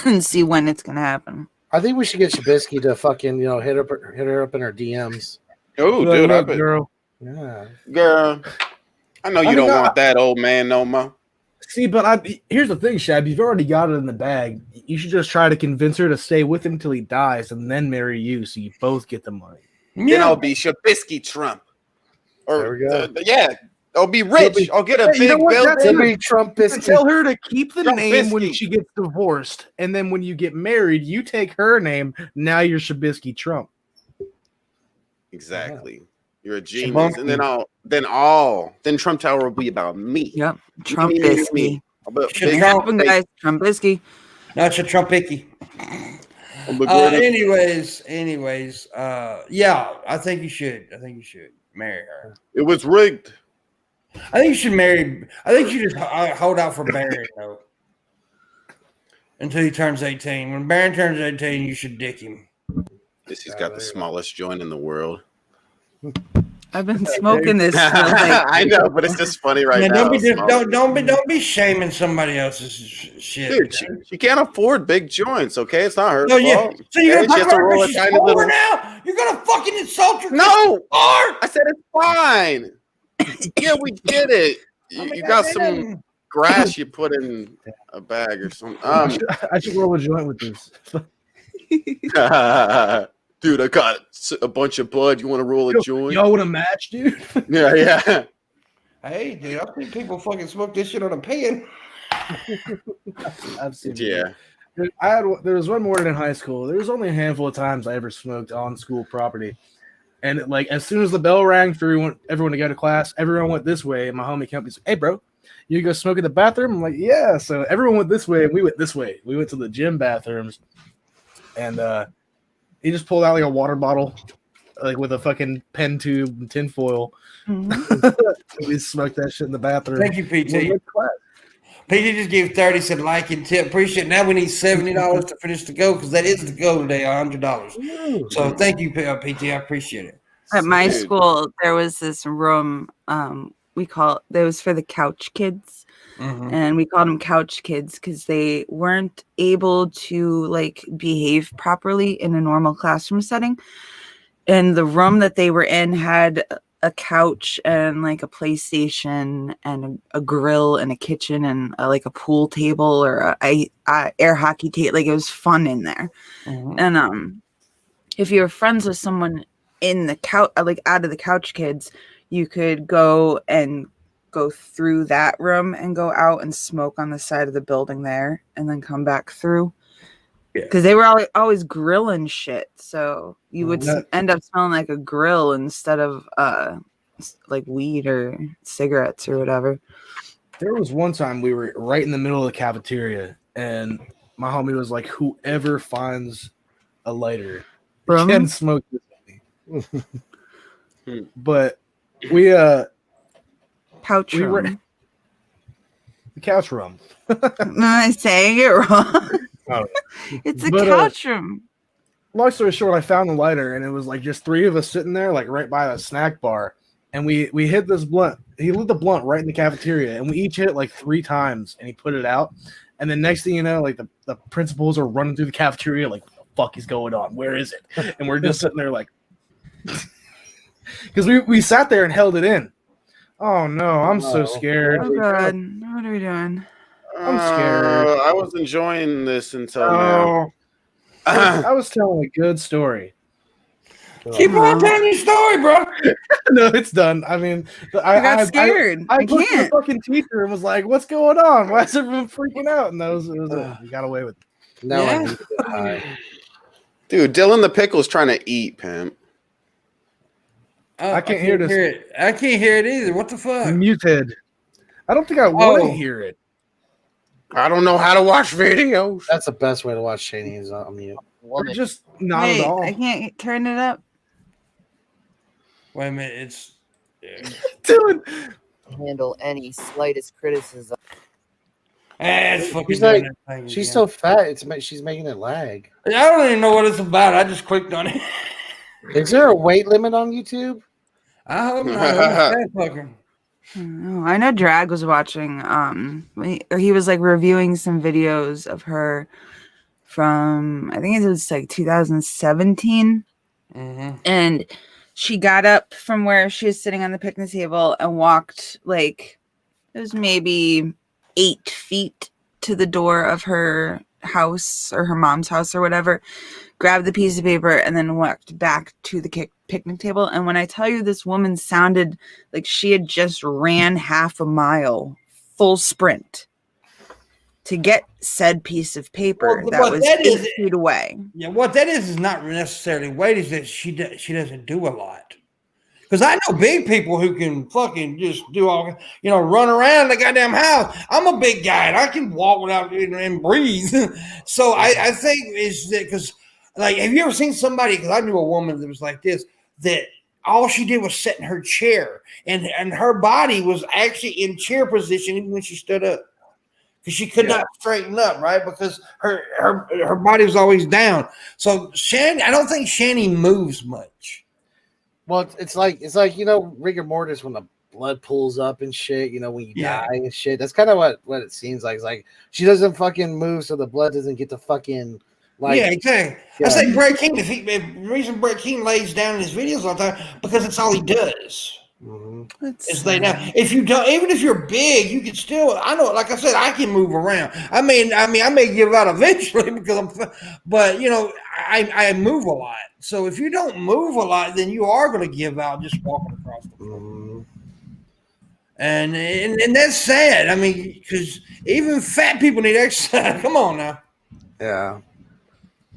and see when it's going to happen. I think we should get Shabisky to fucking hit her up in her DMs. Oh, dude, I bet. Girl. Yeah. Girl, I know you don't want that old man no more. See, but here's the thing, Shab. You've already got it in the bag. You should just try to convince her to stay with him till he dies and then marry you so you both get the money. Then I'll be Shabisky Trump. There we go. I'll be rich. I'll get a big building. Trump biscuit. Tell her to keep the name Shabisky. when she gets divorced. And then when you get married, you take her name. Now you're Shabisky Trump. Exactly. Yeah. You're a genius. And then Trump Tower will be about me. Yep. Trumpbisky. Trumpbisky. Not your Trumpicky. Anyways, yeah, I think you should marry her. It was rigged. I think you should marry. I think you just hold out for Barron though until he turns 18. When Barron turns 18, you should dick him. He's got the smallest joint in the world. I've been smoking this for like I know, but it's just funny right now. Don't be shaming somebody else's shit. Dude, she can't afford big joints. Okay, it's not her So fault. so you're Okay, gonna she talk has to about roll her a 'cause tiny she's poor little. now? You're gonna fucking insult her? No, Or I said it's fine. Yeah, we get it. You got some grass you put in a bag or something. I should roll a joint with this. Dude, I got a bunch of bud. You want to roll a joint? Y'all want to match, dude? Yeah. Hey, dude, I think people fucking smoke this shit on a pan. I've seen it. Yeah. Dude, there was one morning in high school. There was only a handful of times I ever smoked on school property. And like as soon as the bell rang for everyone to go to class, everyone went this way. And my homie came up and said, "Hey, bro, you go smoke in the bathroom?" I'm like, "Yeah." So everyone went this way, and we went this way. We went to the gym bathrooms, and he just pulled out like a water bottle, like with a fucking pen tube and tinfoil. We smoked that shit in the bathroom. Thank you, PT. PT just gave 30, said like and tip. Appreciate it. Now we need $70 to finish the go because that is the go today, $100. So thank you, PT. I appreciate it. At my school, there was this room. It was for the couch kids, and we called them couch kids because they weren't able to like behave properly in a normal classroom setting. And the room that they were in had a couch and like a PlayStation and a grill and a kitchen and like a pool table or a air hockey table. Like it was fun in there. And if you were friends with someone in the couch, like out of the couch kids, you could go through that room and go out and smoke on the side of the building there and then come back through. Because they were always grilling shit, so you would end up smelling like a grill instead of like weed or cigarettes or whatever. There was one time we were right in the middle of the cafeteria, and my homie was like, "Whoever finds a lighter can smoke this with me." But we couch room. The couch room. Am I saying it wrong? Oh. It's a couch room. Long story short, I found the lighter, and it was like just three of us sitting there, like right by a snack bar, and we hit this blunt. He lit the blunt right in the cafeteria, and we each hit it like 3 times, and he put it out. And then next thing you know, like the principals are running through the cafeteria, like, what the fuck is going on? Where is it? And we're just sitting there like, because we sat there and held it in. Oh no, I'm so scared. Oh god, what are we doing? I'm scared. I was enjoying this until now. I was telling a good story. Keep on telling your story, bro. No, it's done. I mean, I got scared. I looked at the fucking teacher and was like, "What's going on? Why is everyone freaking out?" And that was we got away with it. No, yeah. Dude, Dylan the Pickle's trying to eat, pimp. I can't hear this. I can't hear it either. What the fuck? I'm muted. I don't think I want to hear it. I don't know how to watch videos. That's the best way to watch Shady is on mute. Or just not at all. I can't turn it up. Wait a minute, it's Dylan. Handle any slightest criticism. She's so fat. She's making it lag. I don't even know what it's about. I just clicked on it. Is there a weight limit on YouTube? I hope not. I know Drag was watching. He was like reviewing some videos of her from, I think it was like 2017, and she got up from where she was sitting on the picnic table and walked like it was maybe 8 feet to the door of her house or her mom's house or whatever, grabbed the piece of paper and then walked back to the picnic table. And when I tell you this woman sounded like she had just ran half a mile full sprint to get said piece of paper that was 8 feet away. Yeah, what that is not necessarily weight, is that she doesn't do a lot. Because I know big people who can fucking just do all, run around the goddamn house. I'm a big guy and I can walk without and breathe. So I think it's that because, like, have you ever seen somebody? Because I knew a woman that was like this, that all she did was sit in her chair, and her body was actually in chair position even when she stood up, because she could not straighten up, right? Because her body was always down. So I don't think Shani moves much. Well, it's like rigor mortis when the blood pulls up and shit. When you die and shit. That's kind of what it seems like. It's like she doesn't fucking move, so the blood doesn't get to fucking. Exactly. I say Brett King. The reason Brett King lays down in his videos all the time because it's all he does. Mm-hmm. Is lay down. If you don't, even if you're big, you can still. I know, like I said, I can move around. I may give out eventually because but I move a lot. So if you don't move a lot, then you are going to give out just walking across the floor. Mm-hmm. And that's sad. I mean, because even fat people need exercise. Come on now. Yeah.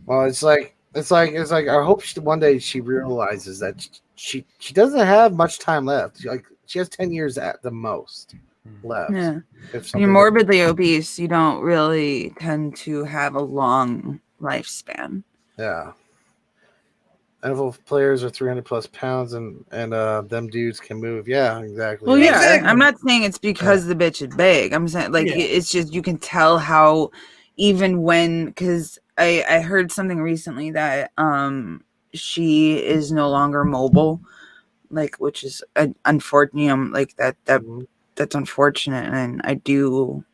Well, it's like I hope one day she realizes that she doesn't have much time left. She has 10 years at the most left. Yeah. You're morbidly obese, you don't really tend to have a long lifespan. Yeah. NFL players are 300 plus pounds and them dudes can move. Yeah, exactly. Well, yeah, exactly. I'm not saying it's because the bitch is big. I'm saying it's just you can tell how even when because I heard something recently that she is no longer mobile, which is unfortunate. That's unfortunate, and I do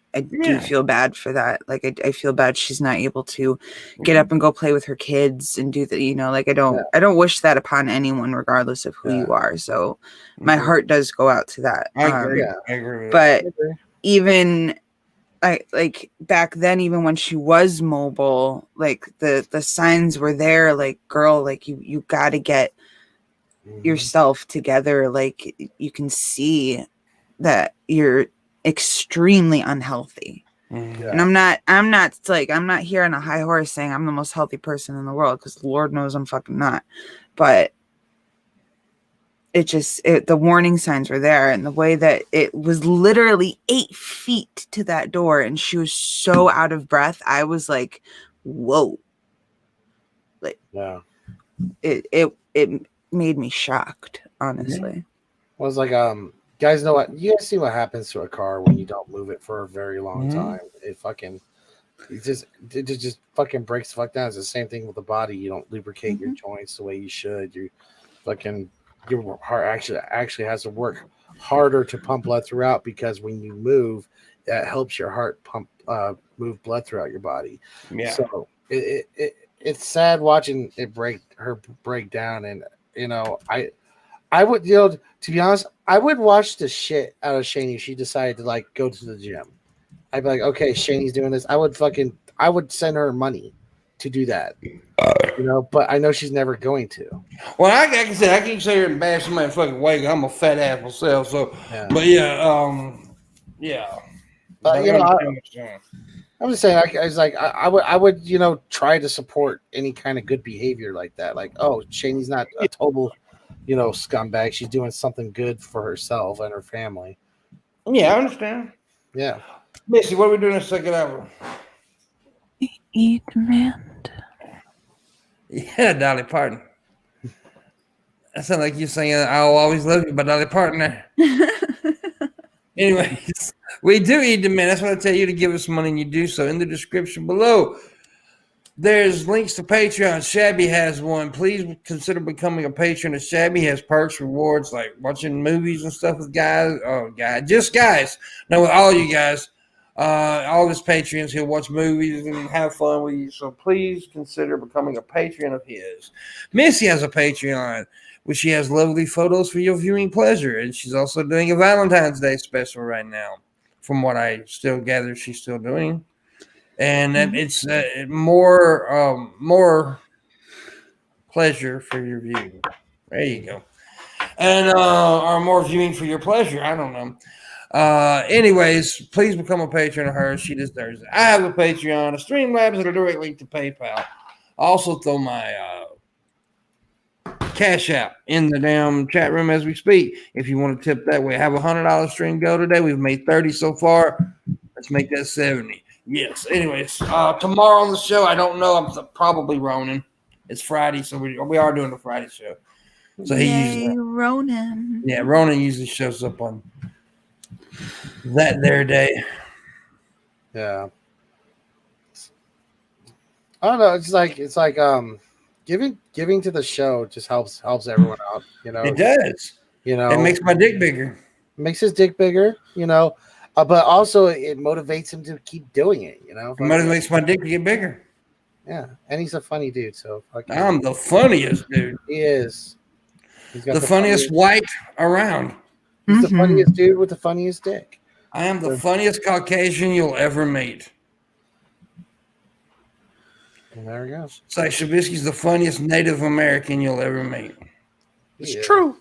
feel bad for that. I feel bad she's not able to get up and go play with her kids and do that. I don't wish that upon anyone, regardless of who you are. So my heart does go out to that. I agree. I agree with but even back then, even when she was mobile, the signs were there. Girl, you got to get yourself together. You can see that you're extremely unhealthy. And I'm not here on a high horse saying I'm the most healthy person in the world, because Lord knows I'm fucking not. But the warning signs were there, and the way that it was literally 8 feet to that door, and she was so out of breath. I was like, whoa. It made me shocked, honestly. Well, it's like guys know what you guys see what happens to a car when you don't move it for a very long time. It just fucking breaks the fuck down. It's the same thing with the body. You don't lubricate your joints the way you should. Your heart actually has to work harder to pump blood throughout, because when you move, that helps your heart move blood throughout your body. Yeah. So it's sad watching it break down, and I would, to be honest, I would watch the shit out of Shani if she decided to go to the gym. I'd be like, okay, Shani's doing this. I would send her money to do that. But I know she's never going to. Well, like I said, I can't sit here and bash somebody fucking weight. I'm a fat ass myself, so. Yeah. But yeah. But I'm just saying, I would try to support any kind of good behavior like that. Shani's not a total, scumbag. She's doing something good for herself and her family. Yeah, I understand. Yeah. Missy, what are we doing in the second hour? Eat demand. Yeah, Dolly Parton. That sounds like you saying "I'll always love you" by Dolly Parton there. Anyways, we do eat demand. That's what I tell you to give us money, and you do so in the description below. There's links to Patreon. Shabby has one. Please consider becoming a patron of Shabby. He has perks, rewards, like watching movies and stuff with guys. Just guys. No, with all you guys. All of his Patreons, he'll watch movies and have fun with you. So please consider becoming a Patreon of his. Missy has a Patreon, which she has lovely photos for your viewing pleasure. And she's also doing a Valentine's Day special right now. From what I still gather, she's still doing. And it's more pleasure for your viewing. There you go. And or more viewing for your pleasure. I don't know. Anyways, please become a patron of hers. She deserves it. I have a Patreon, a Streamlabs, and a direct link to PayPal. I also throw my cash out in the damn chat room as we speak. If you want to tip that way, I have $100 stream go today. We've made 30 so far. Let's make that 70. Yes. Anyways, tomorrow on the show, I don't know. I'm probably Ronan. It's Friday, so we are doing the Friday show. So Ronan. Yeah, Ronan usually shows up on that their day. Yeah. I don't know. It's like giving to the show just helps everyone out. It does. It makes my dick bigger. Makes his dick bigger. But also it motivates him to keep doing it. It motivates my dick to get bigger. Yeah, and he's a funny dude. So I'm the funniest dude. He is. He's got the funniest white around. He's the funniest dude with the funniest dick. I am the funniest Caucasian you'll ever meet. And there we go. It's like Shabisky's the funniest Native American you'll ever meet. It's true.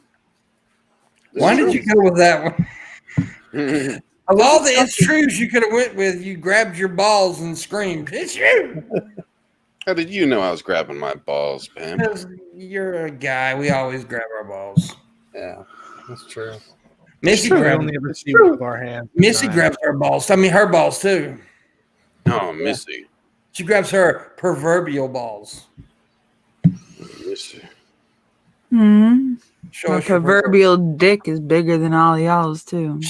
Why did you go with that one? Of all the it's trues you could have went with, you grabbed your balls and screamed, "It's true!" How did you know I was grabbing my balls, Pam? Because you're a guy. We always grab our balls. Yeah, that's true. Missy grabs her balls. I mean, her balls too. Oh, Missy. She grabs her proverbial balls. Missy. My proverbial dick is bigger than all y'all's too.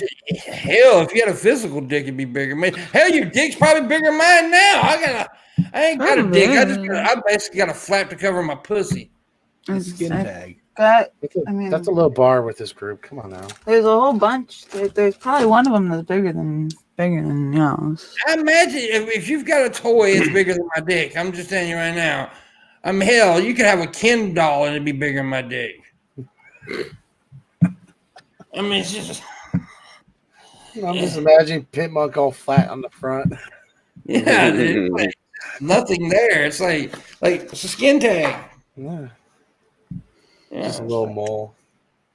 Hell, if you had a physical dick, it'd be bigger. Man, hell, your dick's probably bigger than mine now. I ain't got a dick. I basically got a flap to cover my pussy. Skin tag. That's a low bar with this group. Come on now. There's a whole bunch. There's probably one of them that's bigger than yours. I imagine if you've got a toy, it's bigger than my dick. I'm just telling you right now. Hell, you could have a Ken doll and it'd be bigger than my dick. It's just. I'm just imagining Pimpmunk all flat on the front. Yeah, dude, like, nothing there. It's like it's a skin tag. Yeah. Just a little mole.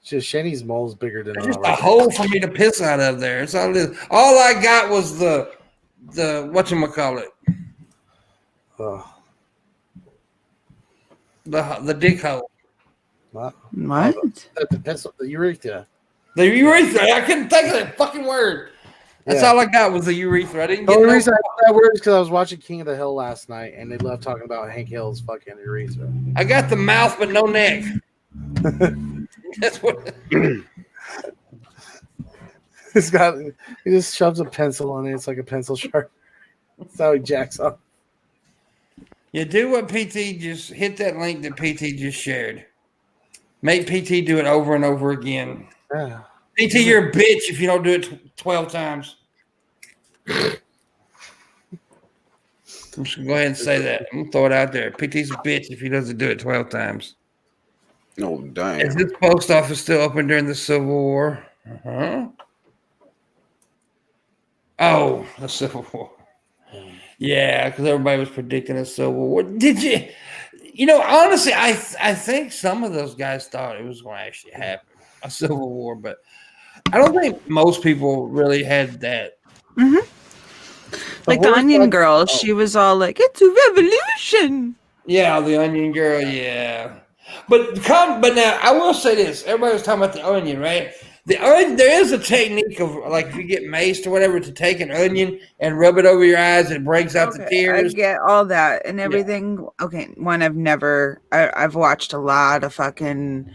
Just Shenny's mole is bigger than just a hole for me to piss out of there. It's all it is. All I got was the whatchamacallit. The dick hole. What? The urethra. The urethra. I couldn't think of that fucking word. That's all I got was the urethra. I didn't get the only reason I got that word is because I was watching King of the Hill last night, and they love talking about Hank Hill's fucking urethra. I got the mouth, but no neck. That's what. He just shoves a pencil on it. It's like a pencil sharp. That's how he jacks up. Yeah, do what PT just hit that link that PT just shared. Make PT do it over and over again. Yeah. PT, you're a bitch if you don't do it 12 times. I'm just going to go ahead and say that. I'm going to throw it out there. PT's a bitch if he doesn't do it 12 times. Oh, damn. Is this post office still open during the Civil War? Uh-huh. Oh, the Civil War. Yeah, because everybody was predicting a Civil War. Did you? Honestly, I think some of those guys thought it was going to actually happen, a Civil War, but I don't think most people really had that. Like the Onion Girl, she was all like, "It's a revolution." Yeah, the Onion Girl, yeah. But now I will say this: everybody was talking about the onion, right? The onion, there is a technique of like if you get maced or whatever to take an onion and rub it over your eyes, it breaks out the tears. I get all that and everything. Yeah. Okay, I've watched a lot of fucking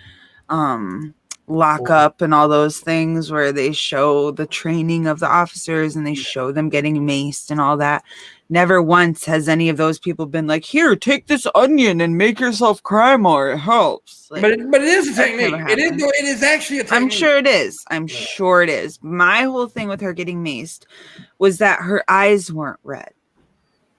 Lock Up and all those things where they show the training of the officers and they show them getting maced and all that. Never once has any of those people been like, "Here, take this onion and make yourself cry more. It helps." Like, but it is a technique. It is actually a technique. I'm sure it is. Sure it is. My whole thing with her getting maced was that her eyes weren't red.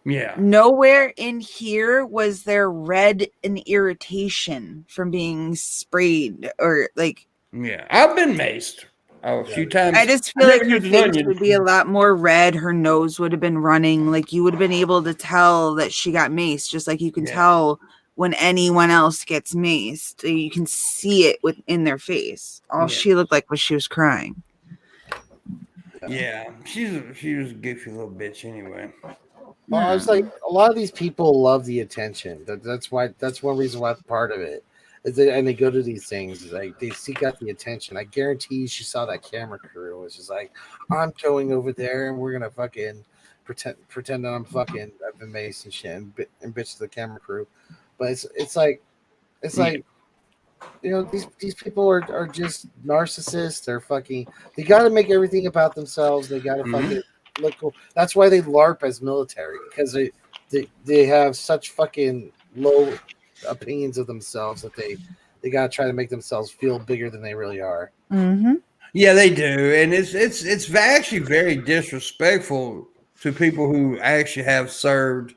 Yeah. Nowhere in here was there red and irritation from being sprayed or like. Yeah, I've been maced a few times. I just feel like her face would be a lot more red. Her nose would have been running. Like you would have been able to tell that she got maced, just like you can tell when anyone else gets maced. You can see it within their face. All she looked like was she was crying. Yeah, she was a goofy little bitch anyway. Well, I was like, a lot of these people love the attention. That's one reason why part of it. And they go to these things, like they seek out the attention. I guarantee you she saw that camera crew. It was just like, I'm going over there and we're gonna fucking pretend that I've been maced and shit and bitch to the camera crew. But it's like these people are just narcissists. They're fucking. They got to make everything about themselves. They got to fucking look cool. That's why they LARP as military because they have such fucking low opinions of themselves that they gotta try to make themselves feel bigger than they really are. Mm-hmm. Yeah, they do, and it's actually very disrespectful to people who actually have served,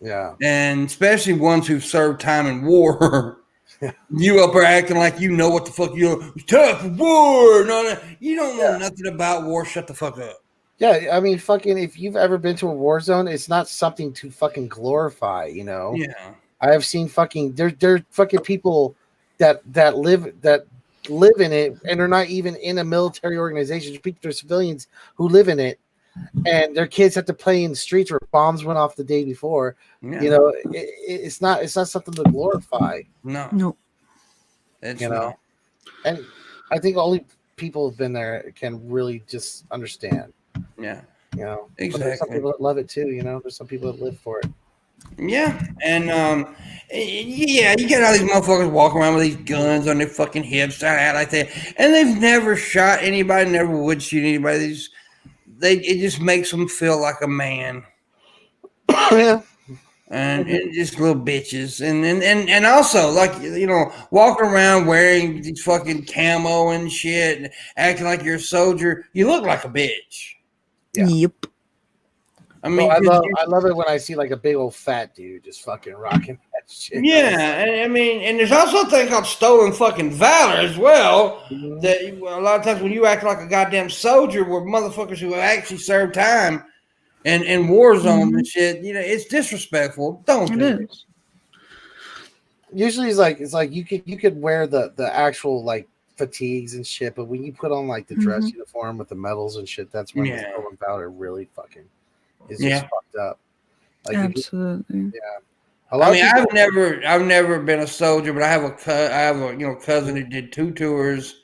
Yeah. and especially ones who've served time in war. You up there acting like you know what the fuck it's tough war. No, you don't know nothing about war. Shut the fuck up. Yeah, I mean, fucking, if you've ever been to a war zone, it's not something to fucking glorify, you know? Yeah. I have seen fucking, they're fucking people that live in it, and they're not even in a military organization. They're civilians who live in it, and their kids have to play in the streets where bombs went off the day before. Yeah. You know, it's not something to glorify. No. Nope. It's You know? not. And I think only people who've been there can really just understand. Yeah. You know, But there's some Exactly. people that love it too. You know, there's some people that live for it. Yeah, and yeah, you got all these motherfuckers walking around with these guns on their fucking hips, trying to act like that, and they've never shot anybody, never would shoot anybody. It just makes them feel like a man, Yeah. and just little bitches, and also like walking around wearing these fucking camo and shit, and acting like you're a soldier. You look like a bitch. Yeah. Yep. I mean, I love it when I see like a big old fat dude just fucking rocking that shit. yeah, and I mean, and there's also a thing called stolen fucking valor as well. Mhm. That a lot of times when you act like a goddamn soldier, were motherfuckers who actually served time and in war zones and shit. It's disrespectful. Don't It do it. is. Usually it's like you could wear the actual like fatigues and shit, but when you put on like the dress uniform with the medals and shit, that's when the stolen valor really fucking is just fucked up. Like Absolutely. I've never been a soldier, but I have a cousin who did 2 tours,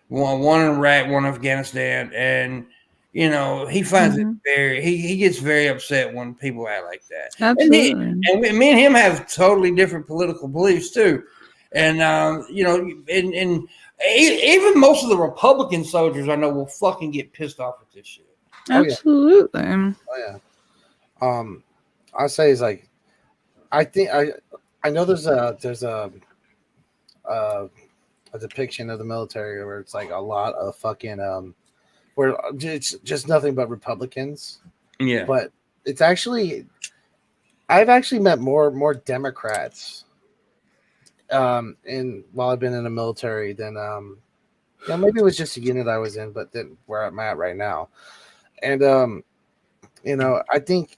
one in Iraq, one in Afghanistan, and he finds it he gets very upset when people act like that. Absolutely. And me and him have totally different political beliefs too, and and even most of the Republican soldiers I know will fucking get pissed off at this shit. Absolutely. Oh yeah. I'll say is like, I think I know there's a depiction of the military where it's like a lot of fucking where it's just nothing but Republicans. Yeah. But it's actually, I've actually met more Democrats while I've been in the military than maybe it was just a unit I was in, but then where I'm at right now. And I think,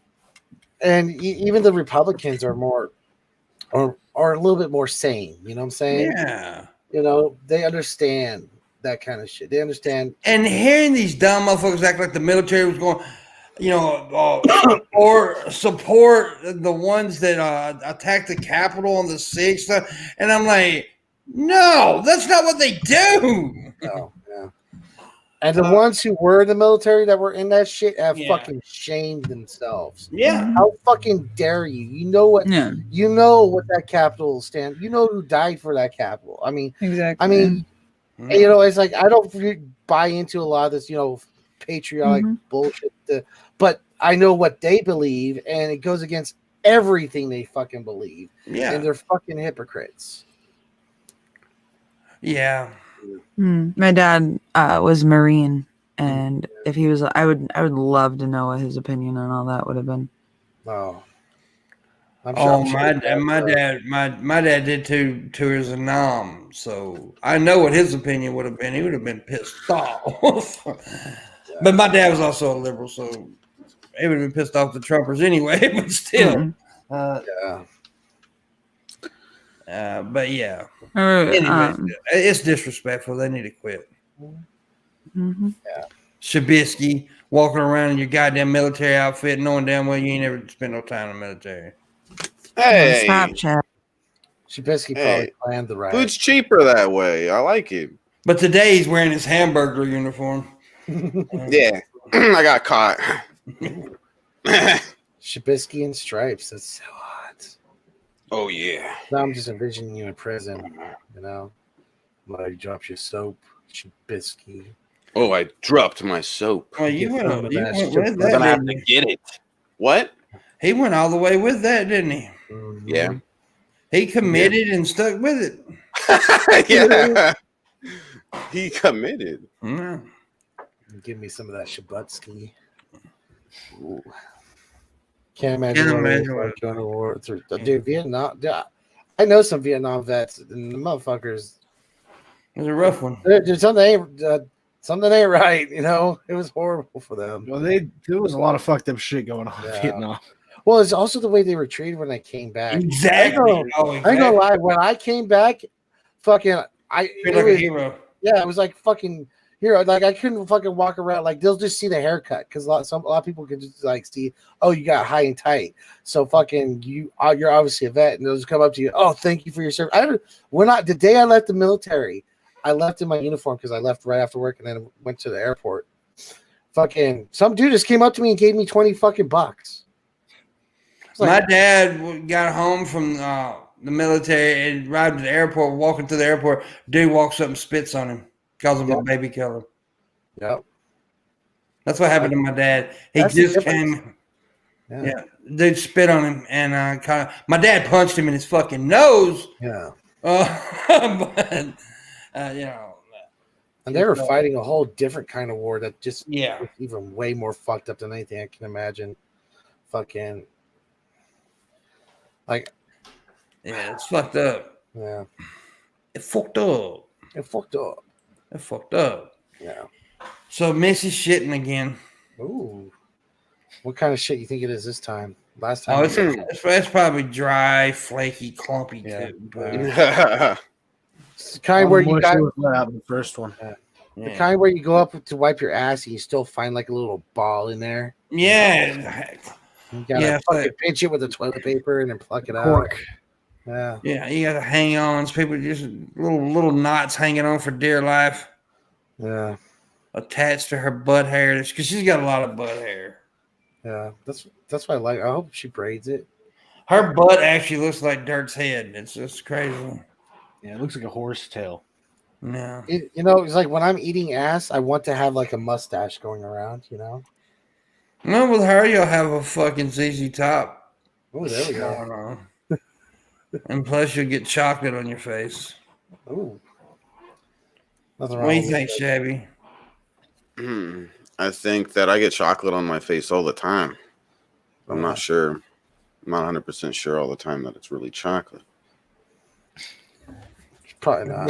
and even the Republicans are more are a little bit more sane, you know what I'm saying? Yeah. They understand that kind of shit. They understand. And hearing these dumb motherfuckers act like the military was going, or support the ones that attacked the Capitol on the 6th. And I'm like, no, that's not what they do. No, yeah. And the ones who were in the military that were in that shit have fucking shamed themselves. Yeah. How fucking dare you? You know what? Yeah. You know what that Capitol stands. You know who died for that Capitol. I mean, Exactly. It's like I don't buy into a lot of this, patriotic bullshit. But I know what they believe, and it goes against everything they fucking believe. Yeah. And they're fucking hypocrites. Yeah. My dad was Marine, and if he was, I would love to know what his opinion on all that would have been. Oh. My dad did 2 tours of Nam, so I know what his opinion would have been. He would have been pissed off. But my dad was also a liberal, so he would have been pissed off the Trumpers anyway. But still, but yeah. Anyway, it's disrespectful. They need to quit. Shabisky walking around in your goddamn military outfit, knowing damn well you ain't never spent no time in the military. Hey, Snapchat. Shabisky probably planned the riot. food's cheaper that way. I like it. But today he's wearing his hamburger uniform. Yeah, I got caught. Shabisky and stripes. That's so hot. Oh yeah. Now I'm just envisioning you in prison. Like drops your soap, Shabisky. Oh, I dropped my soap. Oh, you went with I'm that, gonna have didn't to he? get it. What? He went all the way with that, didn't he? Mhm. Yeah. He committed and stuck with it. Yeah. He committed. Yeah. Give me some of that Shabisky. Ooh. Can't imagine Can't what it imagine was what like going to war. Dude, Vietnam. Dude, I know some Vietnam vets, and the motherfuckers. It was a rough one. Dude, something ain't right. You know, it was horrible for them. Well, there was a lot of fucked up shit going on in Yeah. Vietnam. Well, it's also the way they were treated when I came back. Exactly. I ain't gonna lie. When I came back, fucking, Treated like a hero. Yeah, it was like fucking hero. Like I couldn't fucking walk around. Like they'll just see the haircut because a lot of people can just like see, oh, you got high and tight. So fucking you're obviously a vet, and they'll just come up to you. Oh, thank you for your service. The day I left the military, I left in my uniform because I left right after work and then went to the airport. Fucking some dude just came up to me and gave me $20 fucking bucks. My dad got home from the military and arrived at the airport, walking to the airport. Dude walks up and spits on him, calls him a baby killer. Yep. That's what happened to my dad. He That's the just difference. came. Yeah. Dude spit on him, and my dad punched him in his fucking nose. Yeah. But you know. And they were fighting a whole different kind of war that just Yeah. was even way more fucked up than anything I can imagine. Fucking. Like, Yeah, it's fucked up. yeah. It fucked up. It fucked up. It fucked up. Yeah. So Missy's shitting again. Ooh. What kind of shit you think it is this time? Last time? Oh, it's probably dry, flaky, clumpy Yeah. too. But, It's the kind where you Moisture got was let out in the first one. the kind where you go up to wipe your ass and you still find like a little ball in there. Yeah. You gotta Yeah, fucking pinch it with the toilet paper and then pluck it out. Cork. Yeah. Yeah, you got to hang on. People just little knots hanging on for dear life, Yeah. attached to her butt hair because she's got a lot of butt hair. Yeah. That's what I like. I hope she braids it. Her butt actually looks like Dirt's head. It's just crazy. Yeah, it looks like a horse tail. No. It's like when I'm eating ass, I want to have like a mustache going around, you know? No, with her, you'll have a fucking ZZ Top Oh, there we go. going on. And plus, you'll get chocolate on your face. Ooh. Nothing wrong What do you with think, it. Shabby? I think that I get chocolate on my face all the time. I'm not sure. I'm not 100% sure all the time that it's really chocolate. Probably not.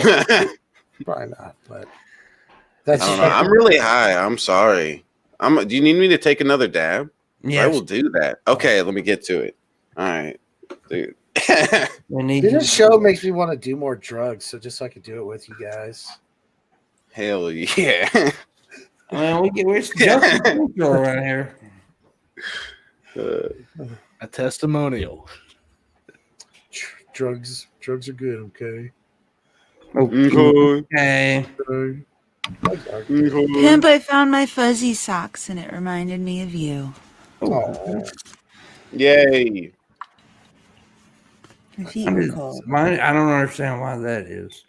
Probably not. But I don't know. I'm really high. I'm sorry. Do you need me to take another dab? Yeah, I will do that. Okay, let me get to it. All right, dude. we need this show makes me want to do more drugs, so just so I can do it with you guys. Hell yeah. Man, we're Justin Central around here. A testimonial. Drugs are good, okay? Okay. Pimp, I found my fuzzy socks and it reminded me of you. Oh, Yay. My feet were cold. I don't understand why that is.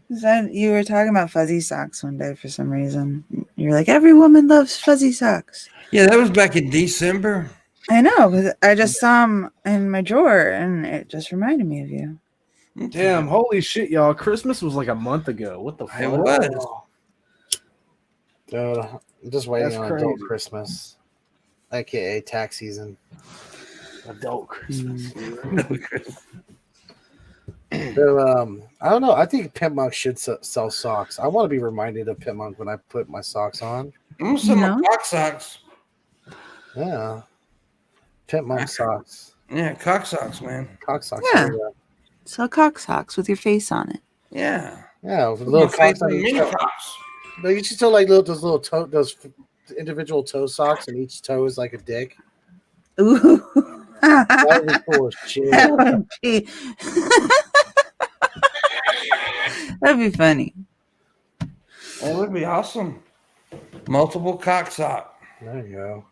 You were talking about fuzzy socks one day for some reason. You're like, every woman loves fuzzy socks. Yeah, that was back in December. I know, because I just saw them in my drawer and it just reminded me of you. Damn, holy shit, y'all. Christmas was like a month ago. What the fuck? It was. dude, I'm just waiting That's on crazy. adult Christmas, aka tax season. Adult Christmas. Dude, I don't know. I think Pimpmunk should sell socks. I want to be reminded of Pimpmunk when I put my socks on. I'm gonna sell my No. cock socks. Yeah, Pimpmunk socks, Yeah, cock socks, man. cock socks. Yeah. there you go. Sell cock socks with your face on it. Yeah. Yeah, with Put little my face cocks on in each mini toe. cocks. But you should still like those little toe, those individual toe socks, and each toe is like a dick. Ooh. That would be cool as shit. That would be that'd be funny. That would be awesome. Multiple cock sock. There you go.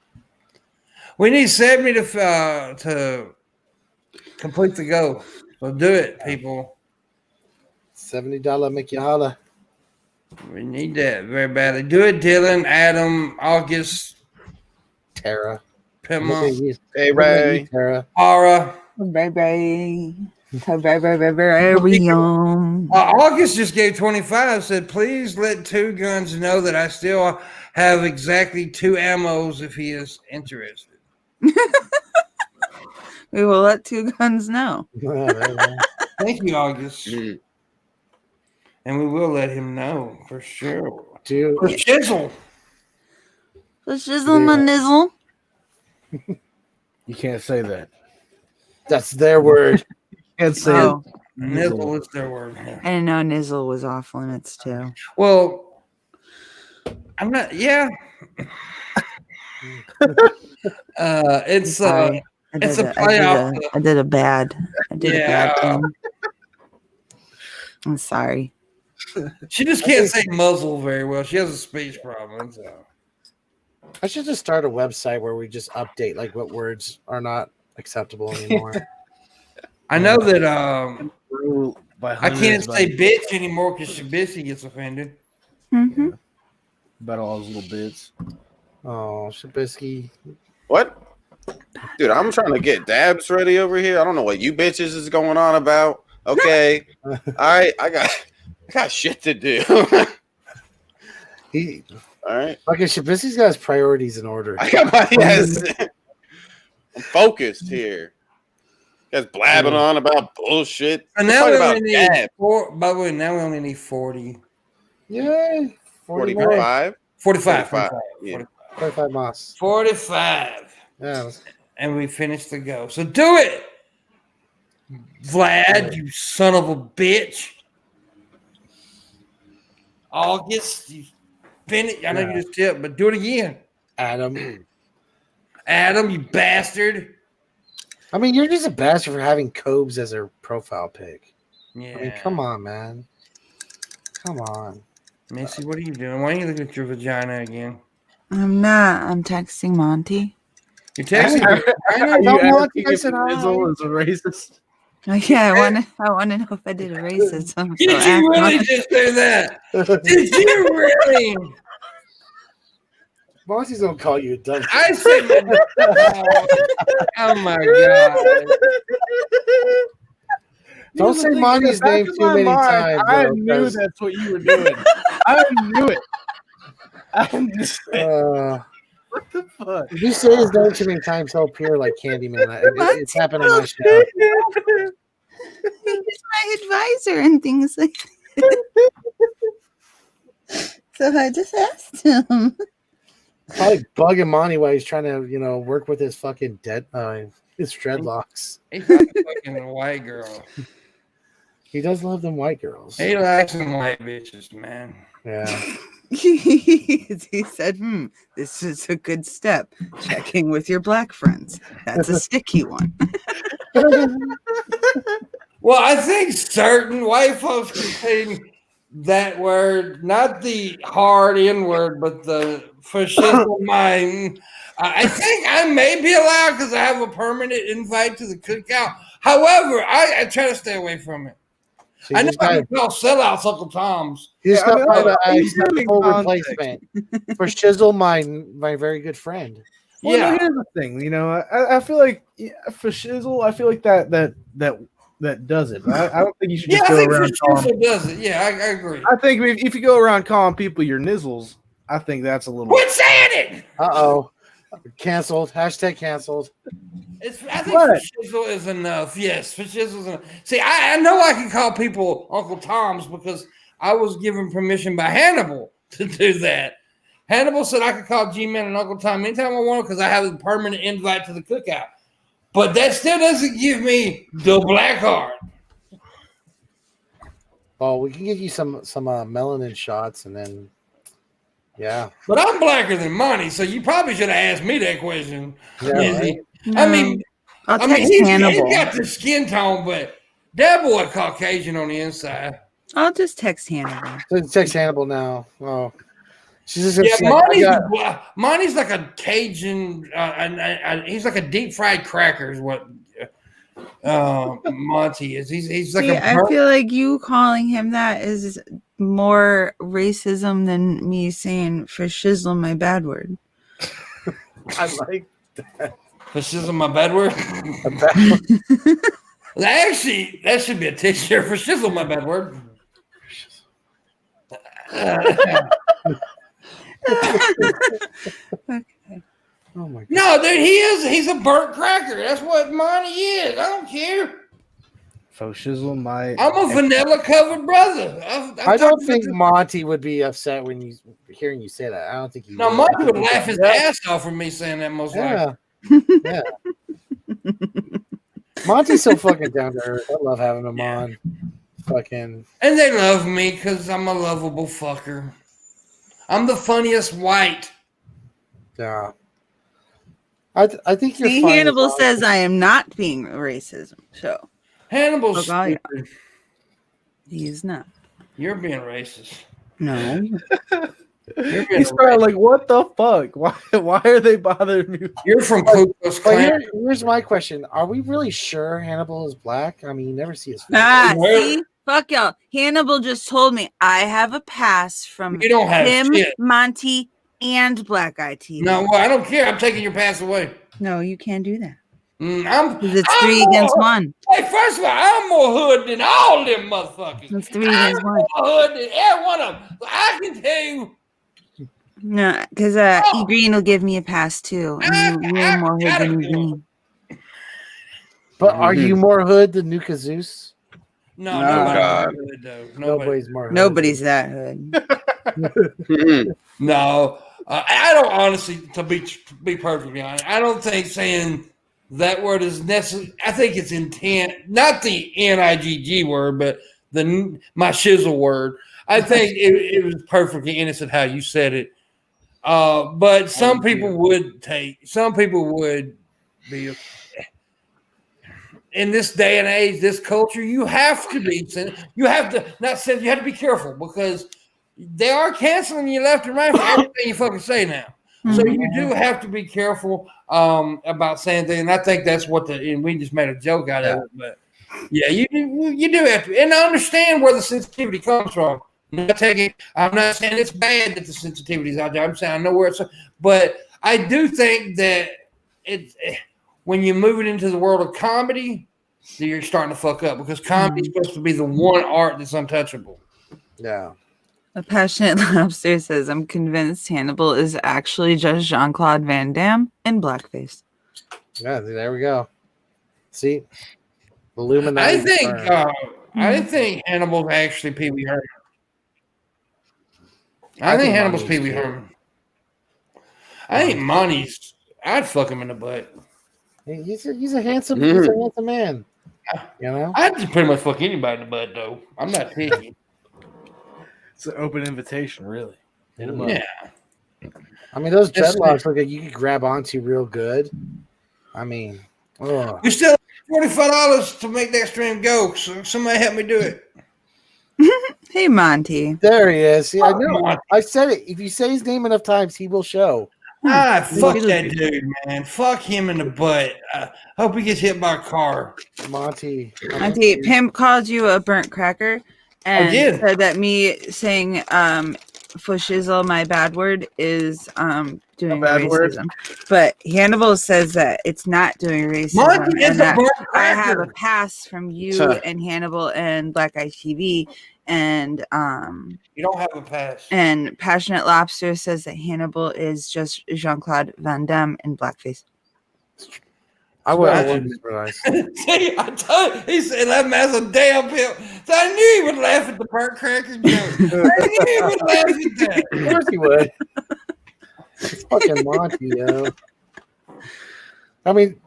We need 70 to complete the goal. So do it, people. $70 make you holla. We need that very badly. Do it, Dylan, Adam, August, Tara. Pimpmunk, Hey, Ray. Tara. Ara. Bye bye. August just gave 25. Said, please let Two Guns know that I still have exactly 2 ammos if he is interested. We will let Two Guns know. Thank you, August. And we will let him know for sure. For shizzle. For shizzle my nizzle. You can't say that. That's their word. You can't say Oh, Nizzle is their word. I didn't know nizzle was off limits too. Well, I'm not. Yeah. It's Sorry. it's a playoff. I did a bad thing. I'm sorry. She just can't say muzzle very well. She has a speech problem. So. I should just start a website where we just update like what words are not acceptable anymore. I know that I can't say bitch anymore because Shabisky gets offended. Mm-hmm. About all those little bits. Oh, Shabisky. What? Dude, I'm trying to get dabs ready over here. I don't know what you bitches is going on about. Okay. All right. I got shit to do. All right. Okay, Shabisky's got his priorities in order. I got my I'm focused here. You guys blabbing on about bullshit. And now we only need 4. By the way, now we only need 40. Yeah. 45? 45. Yeah. 45 moss. 45. Yeah. And we finished the go. So do it, Vlad, you son of a bitch. August, you finish. I know you just tipped, but do it again. Adam, you bastard. I mean, you're just a bastard for having Cobes as a profile pic. Yeah. I mean, come on, man. Come on. Missy, what are you doing? Why are you looking at your vagina again? I'm not. I'm texting Monty. You're texting Are You Monty, I asking if said hi. Nizzle is a racist? Yeah, I want to know if I did a racism. Did So you really ask just do that? Did you really? Monty's gonna call you a dumb. I said, oh my god. Don't say Monty's name too many times. I though, knew 'cause, that's what you were doing. I knew it. I'm just uh, what the fuck? if you say his name too many times, he'll appear like Candyman. It's happened on my show. He's my advisor and things like that. So I just asked him. Probably bugging Monty while he's trying to, work with his fucking his dreadlocks. He's like a fucking white girl. He does love them white girls. He likes them white bitches, man. Yeah. He said, this is a good step. Checking with your black friends. That's a sticky one. Well, I think certain white folks can say that word, not the hard N word, but the fascism mind. I think I may be allowed because I have a permanent invite to the cookout. However, I try to stay away from it. So I know I can call sellouts Uncle Tom's. You just got to find a full context. replacement for Shizzle, my very good friend. Well, Yeah. here's the thing. I feel like for Shizzle, I feel like that does it. I don't think you should just go around calling. Does it? Yeah, I agree. I think if you go around calling people your nizzles, I think that's a little. Quit saying it. Uh-oh. Canceled. Hashtag canceled. I think Fashizzle is enough. Yes, Fashizzle is enough. See, I know I can call people Uncle Tom's because I was given permission by Hannibal to do that. Hannibal said I could call G-Man and Uncle Tom anytime I want because I have a permanent invite to the cookout. But that still doesn't give me the black card. Oh, we can get you some melanin shots and then, yeah. But I'm blacker than Monty, so you probably should have asked me that question. Yeah, right? No, I mean, text Hannibal. he's got the skin tone, but that boy Caucasian on the inside. I'll just text Hannibal. Text Hannibal now. Oh, she's just Monty's like a Cajun. He's like a deep fried cracker. Is what Monty is. He's like I feel like you calling him that is more racism than me saying for shizzle my bad word. I like that. Fascism, my bad word. Actually, that should be a t-shirt for shizzle. My bad word. Oh my god. No, dude, he's a burnt cracker. That's what Monty is. I don't care. Faux shizzle, my. I'm a vanilla covered brother. I don't think Monty would be upset when he's hearing you say that. I don't think he No, would. Monty would laugh his ass off from me saying that most likely. Yeah. Monty's so fucking down to earth. I love having him on. Fucking. And they love me because I'm a lovable fucker. I'm the funniest white. Yeah. I think you're See, fine Hannibal as long says I am not being racism. So Hannibal's Oh, yeah. stupid. he is not. You're being racist. No. You're being He's probably like, what the fuck? Why are they bothering me? You're from Ku Klux But Klan. here's my question: are we really sure Hannibal is black? I mean, you never see his face. See? Fuck y'all. Hannibal just told me I have a pass from You don't have him, shit. Monty, and Black Eye TV. No, well, I don't care. I'm taking your pass away. No, you can't do that. I'm. Because it's I'm 3 more- against 1. Hey, first of all, I'm more hood than all them motherfuckers. It's 3 I'm against 1. more hood than every one of them. I can tell you. No, because E Green will give me a pass too. And you're more hood than E Green. But are you more hood than Nuka Zeus? No, No, nobody's God. hood, though. Nobody's more hood. Nobody's that hood. Mhm. No, I don't honestly, to be perfectly honest, I don't think saying that word is necessary. I think it's intent, not the NIGG word, but my shizzle word. I think it was perfectly innocent how you said it. But some people would be in this day and age, this culture. You have to be, you have to be careful because they are canceling you left and right for everything you fucking say now. So you do have to be careful about saying things. And I think that's and we just made a joke out of it. But yeah, you do have to, and I understand where the sensitivity comes from. I'm not saying it's bad that the sensitivity is out there. I'm saying I know where it's, but I do think that when you move it into the world of comedy, that you're starting to fuck up because comedy is supposed to be the one art that's untouchable. Yeah. A Passionate Lobster says, I'm convinced Hannibal is actually just Jean-Claude Van Damme in blackface. Yeah, there we go. See? Illuminated. I think Hannibal's actually Pee Wee Herman. I think Hannibal's Pee Wee Herman. I think Monty's. I'd fuck him in the butt. He's a handsome man. You know? I'd just pretty much fuck anybody in the butt, though. I'm not picky. It's an open invitation, really. Yeah. I mean, those dreadlocks look like you could grab onto real good. I mean, We still have $45 to make that stream go. So somebody help me do it. Hey, Monty. there he is. See, I know. Monty. I said it. If you say his name enough times, he will show. Fuck that dude, man. Fuck him in the butt. Hope he gets hit by a car. Monty. Monty, Pimp called you a burnt cracker and did. said that me saying for shizzle, my bad word, is doing bad word. racism. But Hannibal says that it's not doing racism. Monty is and a that burnt I have a cracker. pass from you and Hannibal and Black Eye TV. And You don't have a pass. and Passionate Lobster says that Hannibal is just Jean-Claude Van Damme in blackface. I wouldn't be surprised. See, I told you, he said that man's a damn pimp. So I knew he would laugh at the burnt cracker joke. I knew he would laugh at that. Of course he would. It's fucking Monty, yo. I mean,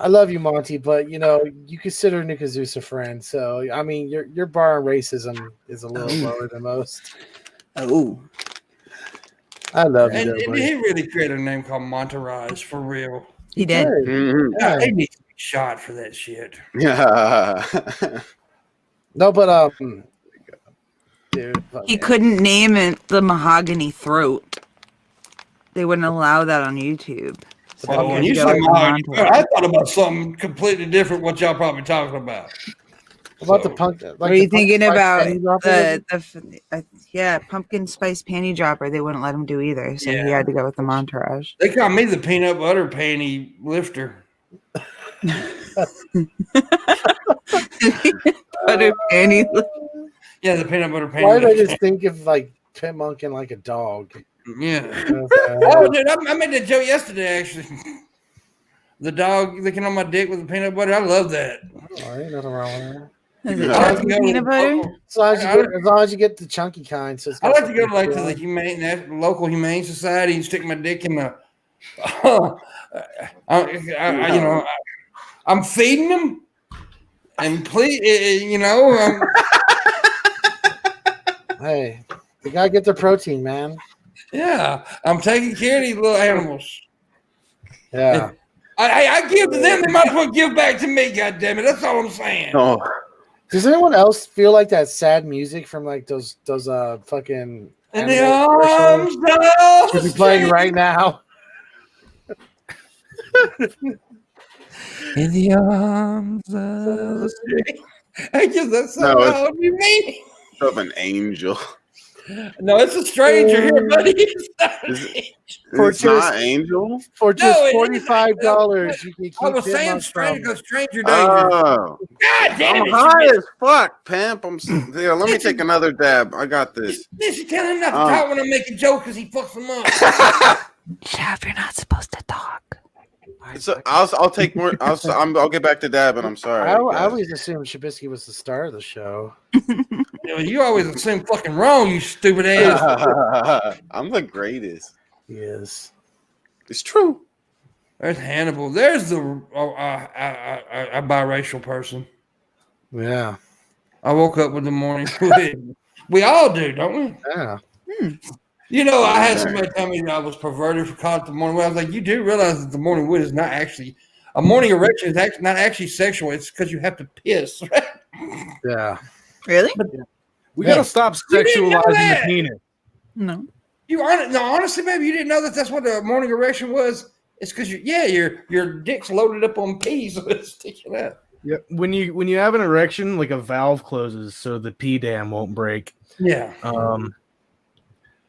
I love you, Monty, but you know, you consider Nuka Zeus a friend. So I mean, your bar on racism is a little lower than most. Oh. I love you, And though, he buddy. really created a name called Monterey for real. He did. Mhm. Yeah. He needs to be shot for that shit. Yeah. No, but dude, He couldn't name it the mahogany throat. They wouldn't allow that on YouTube. So when you you got say like mahogany, Monterey. I thought about something completely different. What y'all probably talking about? about So- the punk. What are you thinking about the? the pumpkin spice panty dropper? They wouldn't let him do either, so he Yeah. had to go with the Montage. They call me the peanut butter panty lifter. Butter panty. Yeah, the peanut butter panty. Why did I just think of like Pimpmunk and like a dog? Yeah. Oh, Oh, dude, I made that joke yesterday, actually. The dog licking on my dick with the peanut butter. I love that. ain't nothing wrong with that. Is it I like to chunky go to peanut butter? As long as you get the chunky kind. So it's I got like to go something like to on. the local humane society and stick my dick in the. I'm feeding them, and please, Hey, they gotta get their protein, man. yeah, I'm taking care of these little animals. Yeah. I give to them, they might as well give back to me. God damn it, that's all I'm saying. Oh, Does anyone else feel like that sad music from like those fucking In the animal arms commercials of should be playing right now? In the arms of I guess that's so No, it's- loud. You mean? of an angel. No, it's a stranger here, buddy. It's not an Is it- angel. For It's not just- angel. For just it $45, you can keep I was saying Pimpmunk stranger from. because stranger danger. Oh, God damn I'm it. high as fuck, pimp. Here, let me take another dab. I got this. Missy, tell him not to Oh. talk when I make a joke because he fucks them up. Chap, you're not supposed to talk. So I'll take more. I'll get back to dabbing. I'm sorry. I guys. always assumed Shabisky was the star of the show. You always assume fucking wrong, you stupid ass. I'm the greatest. He is. It's true. There's Hannibal. There's the a biracial person. Yeah. I woke up with the morning wood. We all do, don't we? Yeah. You know, I had somebody tell me that I was perverted for calling it the morning wood. I was like, you do realize that the morning wood is not actually a morning erection is actually not actually sexual. It's because you have to piss, right? Yeah. Really? We Yeah. gotta stop You didn't know sexualizing the that. penis. No. Honestly, baby, you didn't know that's what the morning erection was. It's because your dick's loaded up on pee, so it's sticking out. Yeah, when you have an erection, like a valve closes so the pee dam won't break. Yeah.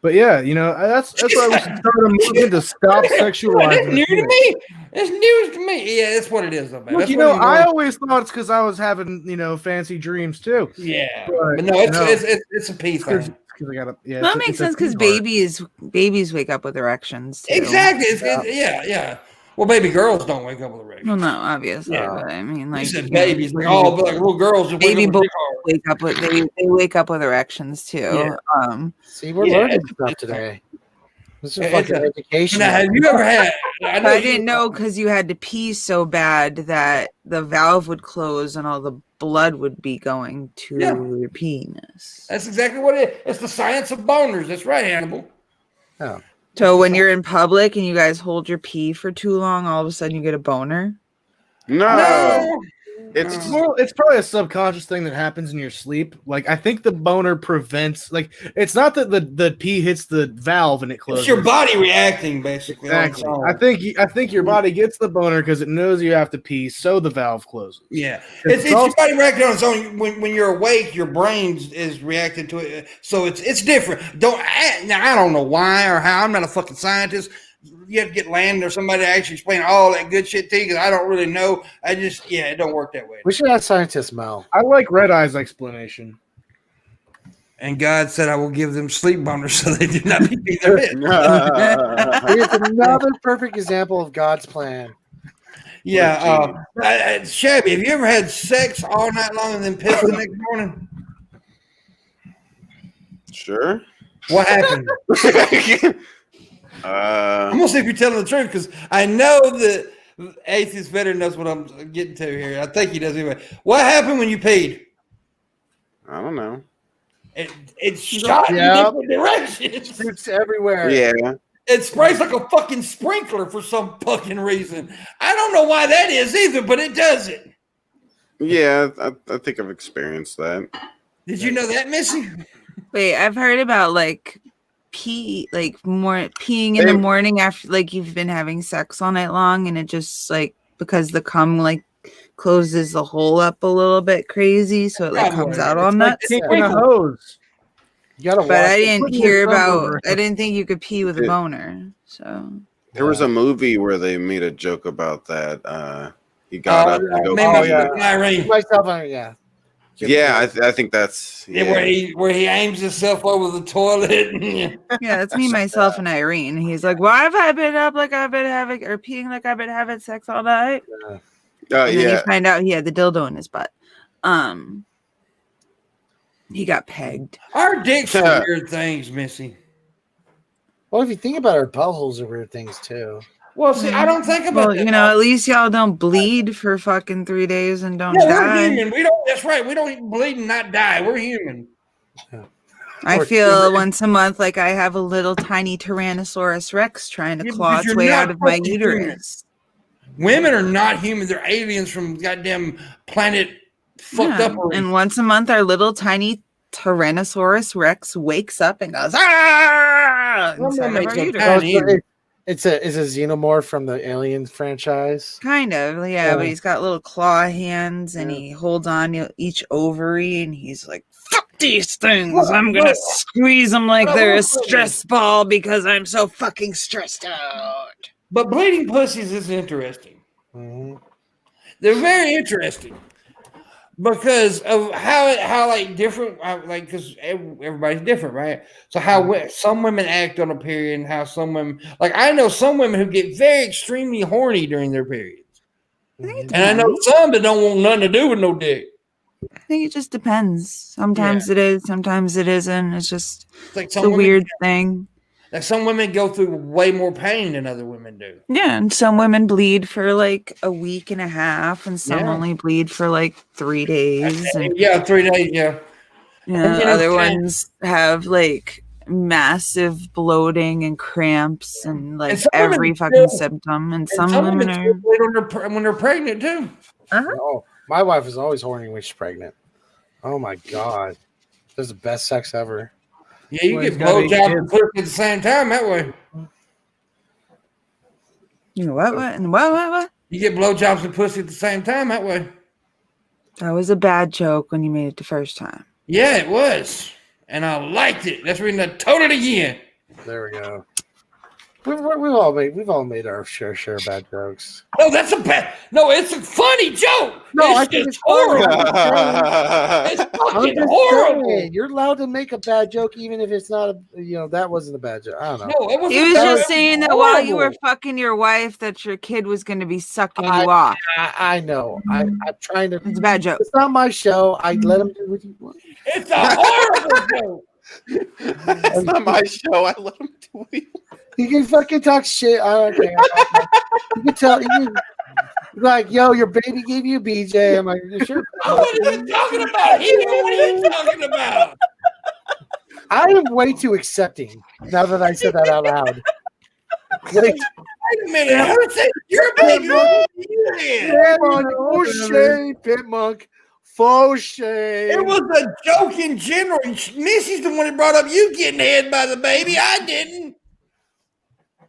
But yeah, that's why we should start a movement to stop That's sexualizing. new the to penis. me. It's news to me. Yeah, that's what it is, though, man. Look, That's what I always thought it's because I was having fancy dreams too. yeah, But, no, no. it's a pee Because thing. I gotta. Yeah, That it's makes a sense because pee part. babies wake up with erections too. Exactly. Yeah. Well, baby girls don't wake up with erections. Well, no, obviously, Yeah. but I mean, You like said babies, like little girls that baby wake up boys with hard. wake up with they wake up with erections too. Yeah. See, we're Yeah, learning stuff today. This is It's fucking a- education. Now, have you ever had? But I didn't know because you had to pee so bad that the valve would close and all the blood would be going to Yeah. your penis. That's exactly what it is. It's the science of boners. That's right, Hannibal. Oh. So when you're in public and you guys hold your pee for too long, all of a sudden you get a boner. No, it's It's probably a subconscious thing that happens in your sleep. Like I think the boner prevents. Like it's not that the pee hits the valve and it closes. It's your body reacting, basically. on its Exactly. own. I think your body gets the boner because it knows you have to pee, so the valve closes. Yeah, It's it's your also- body reacting on its own. When you're awake, your brain is reacting to it, so it's different. I don't know why or how. I'm not a fucking scientist. You have to get Landon or somebody to actually explain all that good shit to you because I don't really know. It don't work that way. We should have scientist Mel. I like Red Eye's explanation. And God said, "I will give them sleep boners so they do not be their head." Here's another perfect example of God's plan. Yeah, Shabby, have you ever had sex all night long and then piss the next morning? sure. What happened? I'm gonna see if you're telling the truth because I know that Atheist veteran knows what I'm getting to here. I think he does anyway. What happened when you peed? I don't know. It shot Yeah. in different directions. Shoots everywhere. Yeah, It sprays like a fucking sprinkler for some fucking reason. I don't know why that is either, but it does it. yeah. I think I've experienced that. Did you know that, Missy? Wait, I've heard about like peeing in the morning after like you've been having sex all night long and it just like because the cum like closes the hole up a little bit crazy so it like comes out all nuts. Taking a hose. You gotta But I watch it. didn't Putting hear your thumb about over it. I didn't think you could pee with a It- boner. So There was a movie where they made a joke about that. he got up to go. Irene. Myself, Yeah, I think that's where he aims himself over the toilet. Yeah, it's me, myself, and Irene. He's like, "Why have I been up like I've been having or peeing like I've been having sex all night?" And then you find out he had the dildo in his butt. He got pegged. Our dicks are weird things, Missy. Well, if you think about it, our buttholes are weird things too. Well, see, I don't think about that. At least y'all don't bleed for fucking 3 days and don't die. We're human. We don't. That's right. We don't bleed and not die. We're human. I feel once a month like I have a little tiny Tyrannosaurus Rex trying to claw its way out of my uterus. Women are not human. They're aliens from goddamn planet fucked up. And once a month, our little tiny Tyrannosaurus Rex wakes up and goes, "Ah!" inside of our uterus. It's a xenomorph from the Alien franchise. Kind of, yeah. But he's got little claw hands, and he holds on to each ovary, and he's like, "Fuck these things! I'm gonna squeeze them like they're a stress ball because I'm so fucking stressed out." But bleeding pussies is interesting. Mm-hmm. They're very interesting because of how like different, like because everybody's different, right? So how some women act on a period, and how some women, like I know some women who get very extremely horny during their periods, and I know some that don't want nothing to do with no dick. I think it just depends. Sometimes it is, sometimes it isn't. It's just like a weird thing. Like some women go through way more pain than other women do. Yeah, and some women bleed for like a week and a half, and some only bleed for like 3 days. And, 3 days, yeah. Other ones have like massive bloating and cramps and like every fucking symptom. And some women are when they're pregnant too. Oh, my wife is always horny when she's pregnant. Oh my god, that's the best sex ever. Yeah, you get blowjobs and pussy at the same time that way. You know what? You get blowjobs and pussy at the same time that way. That was a bad joke when you made it the first time. Yeah, it was. And I liked it. That's reason I told it again. There we go. We've all made our share of bad jokes. No, that's a bad. No, it's a funny joke. No, I think it's horrible. It's fucking horrible. Saying, you're allowed to make a bad joke even if it's not that wasn't a bad joke. I don't know. No, it he was just saying that while you were fucking your wife, that your kid was going to be sucking you off. I know. I'm trying to. It's a bad joke. It's not my show. I let him do what he wants. It's a horrible joke. It's not my show. I let him do what he wants. He can fucking talk shit. I don't care. You can tell. Like, yo, your baby gave you a BJ. I'm like, sure. What are you talking about? What are you talking about? I am way too accepting now that I said that out loud. Wait a minute. I would say you're a baby. Faux shame, Pimpmunk. Faux shame. It was a joke in general. Missy's the one that brought up you getting head by the baby. I didn't.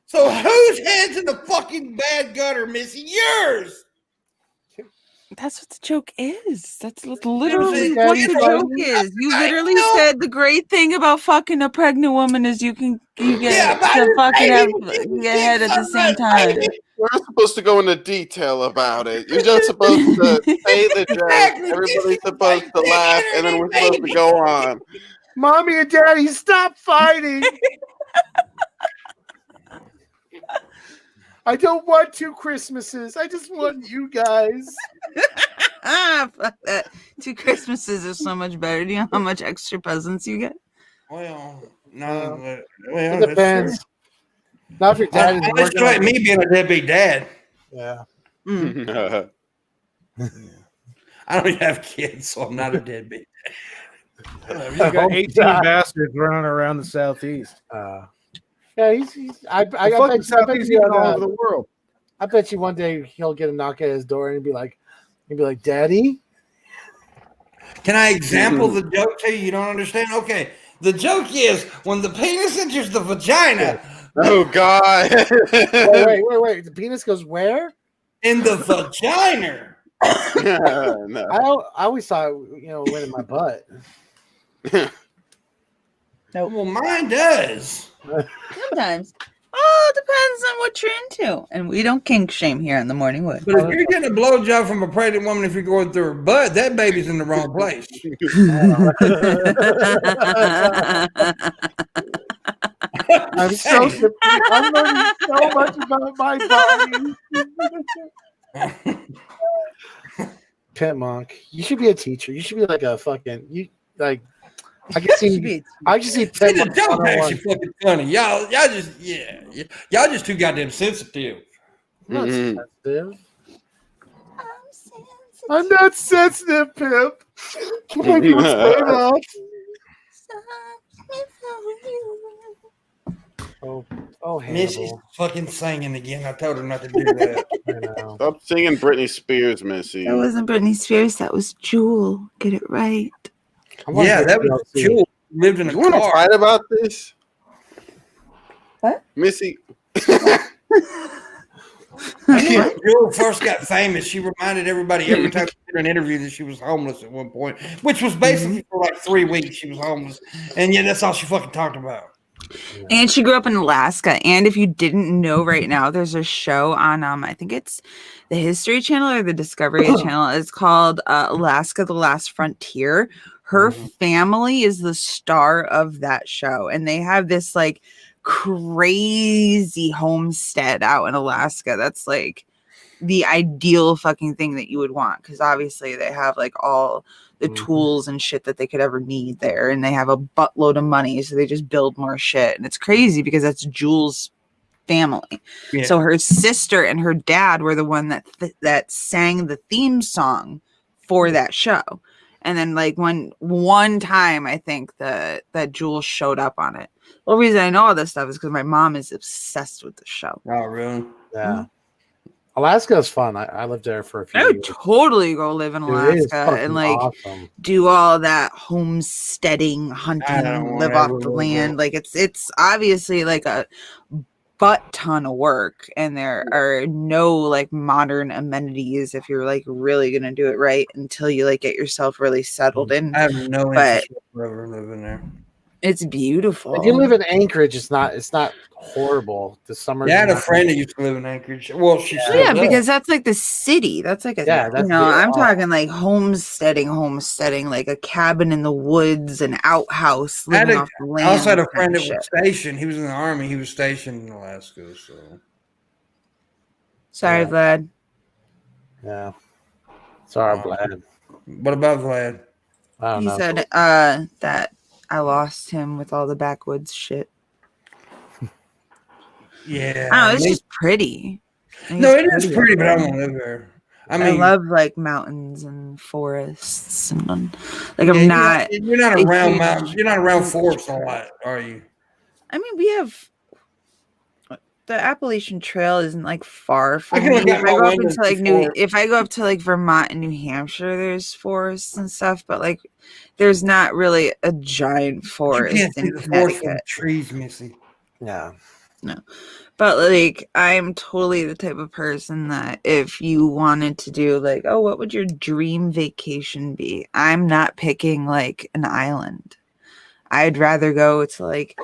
So whose head's in the fucking bad gutter, Missy? Yours. That's what the joke is. That's literally what the joke is. You literally said the great thing about fucking a pregnant woman is you get to fucking have your head at the same time. We're not supposed to go into detail about it. You're just supposed to say the joke. Everybody's supposed to laugh, and then we're supposed to go on. Mommy and Daddy, stop fighting. I don't want 2 Christmases. I just want you guys. Fuck that. 2 Christmases are so much better. Do you know how much extra presents you get? Well, it depends. Not if your dad is working. Like me being a deadbeat dad. Yeah. I don't even have kids, so I'm not a deadbeat. You got 18 bastards running around the southeast. Yeah, I bet you all over the world. I bet you one day he'll get a knock at his door and he'll be like, Daddy? Can I example the joke to you? You don't understand? Okay. The joke is when the penis enters the vagina. Oh God. Wait. The penis goes where? In the vagina. No. I always thought it went in my butt. Well, mine does. Sometimes. all depends on what you're into, and we don't kink shame here in the Morning Wood. But if you're getting a blowjob from a pregnant woman, if you're going through her butt, that baby's in the wrong place. I'm learning so much about my body. Pimpmunk, you should be a teacher. You should be like a fucking I can see. I just see See, the Pimpmunk. joke actually fucking funny. Y'all just too goddamn sensitive. I'm not sensitive. I'm not sensitive, Pimp. Can you say that? Oh, Missy's Hannibal. fucking singing again. I told her not to do that. I know. Stop singing Britney Spears, Missy. That wasn't Britney Spears. That was Jewel. Get it right. Yeah, that was Jewel. Lived in a You want to car. fight about this? What? Missy. When Jewel first got famous, she reminded everybody every time she did an interview that she was homeless at one point, which was basically for like 3 weeks she was homeless. And yeah, that's all she fucking talked about. And she grew up in Alaska. And if you didn't know right now, there's a show on I think it's the History Channel or the Discovery Channel. It's called Alaska: The Last Frontier. Her family is the star of that show, and they have this like crazy homestead out in Alaska. That's like the ideal fucking thing that you would want, because obviously they have like all the tools and shit that they could ever need there, and they have a buttload of money, so they just build more shit. And it's crazy because that's Jules' family. Yeah. So her sister and her dad were the one that sang the theme song for that show. And then like one time I think that Jules showed up on it. The reason I know all this stuff is because my mom is obsessed with the show. Oh, really? Yeah. Alaska is fun. I lived there for a few I would years. totally go live in Dude, it is Alaska fucking and like awesome. do all that homesteading, hunting, don't live wanna off the ever land. live Like it's obviously like a butt ton of work, and there are no like modern amenities if you're like really gonna do it right until you like get yourself really settled in. I have no But interest whatsoever living there. it's beautiful. If you live in Anchorage, it's not horrible. The summer. Yeah, I had a friend that used to live in Anchorage. Well, she still Yeah, does. because that's like the city. That's like a Yeah, that's I'm the- talking like homesteading, like a cabin in the woods, an outhouse, I had living a- off the I land. also had a kind friend of that was shit. stationed. He was in the army. He was stationed in Alaska. So Sorry, Yeah. Vlad. Yeah. Sorry, Vlad. what about Vlad? I don't He know. said that I lost him with all the backwoods shit. Yeah. I don't know, it's just pretty. I think no, it's it is pretty, but I won't live there. I I mean, love like mountains and forests and like yeah, I'm not. You're not a around huge- mountains. You're not around forests a lot, are you? I mean, we have the Appalachian Trail isn't like far from. I can look me. out If my I go up window into like before- if I go up to like Vermont and New Hampshire, there's forests and stuff, but like there's not really a giant You forest can't see in the forest from Connecticut. the trees, Missy. Yeah. But like I'm totally the type of person that if you wanted to do like, oh, what would your dream vacation be? I'm not picking like an island. I'd rather go to like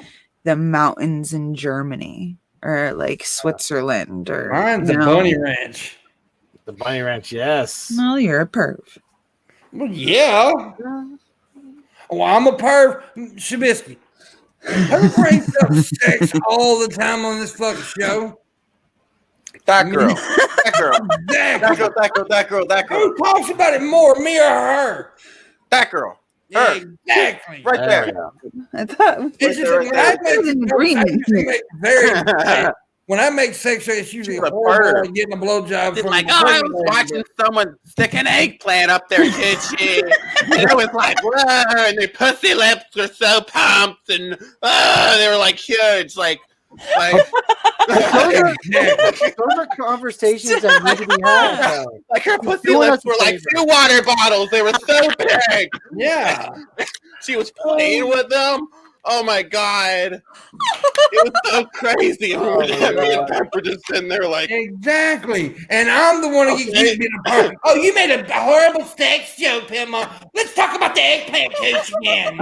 the mountains in Germany or like Switzerland or Mine's a you know. bunny ranch. The Bunny Ranch, yes. No, you're a perv. Well, yeah. Well, I'm a perv. Shabisky. Who brings up sex all the time on this fucking show? That girl. That girl. Exactly. That girl. Who talks about it more, me or her? That girl. Yeah, Her. exactly. Right There there. we go. I thought It's just Right when there. I make There's an agreement I usually here. make very when I make sex, it's usually She's a horrible perv. like getting a blowjob It's from like, the oh, I pregnant was lady. watching someone stick an eggplant up their kitchen. And I was like, whoa, and their pussy lips were so pumped, and they were like huge, like Those are conversations that need to be had. though. like her pussy Doing lips us a were like favor. 2 water bottles. They were so big. Yeah. She was playing with them. Oh my god. It was so crazy. Oh my Me and God. Pepper just sitting there like, Exactly. And I'm the one that gets Okay. used to being a perv. Oh, you made a horrible sex joke, Pimpmunk. Let's talk about the eggplant case again.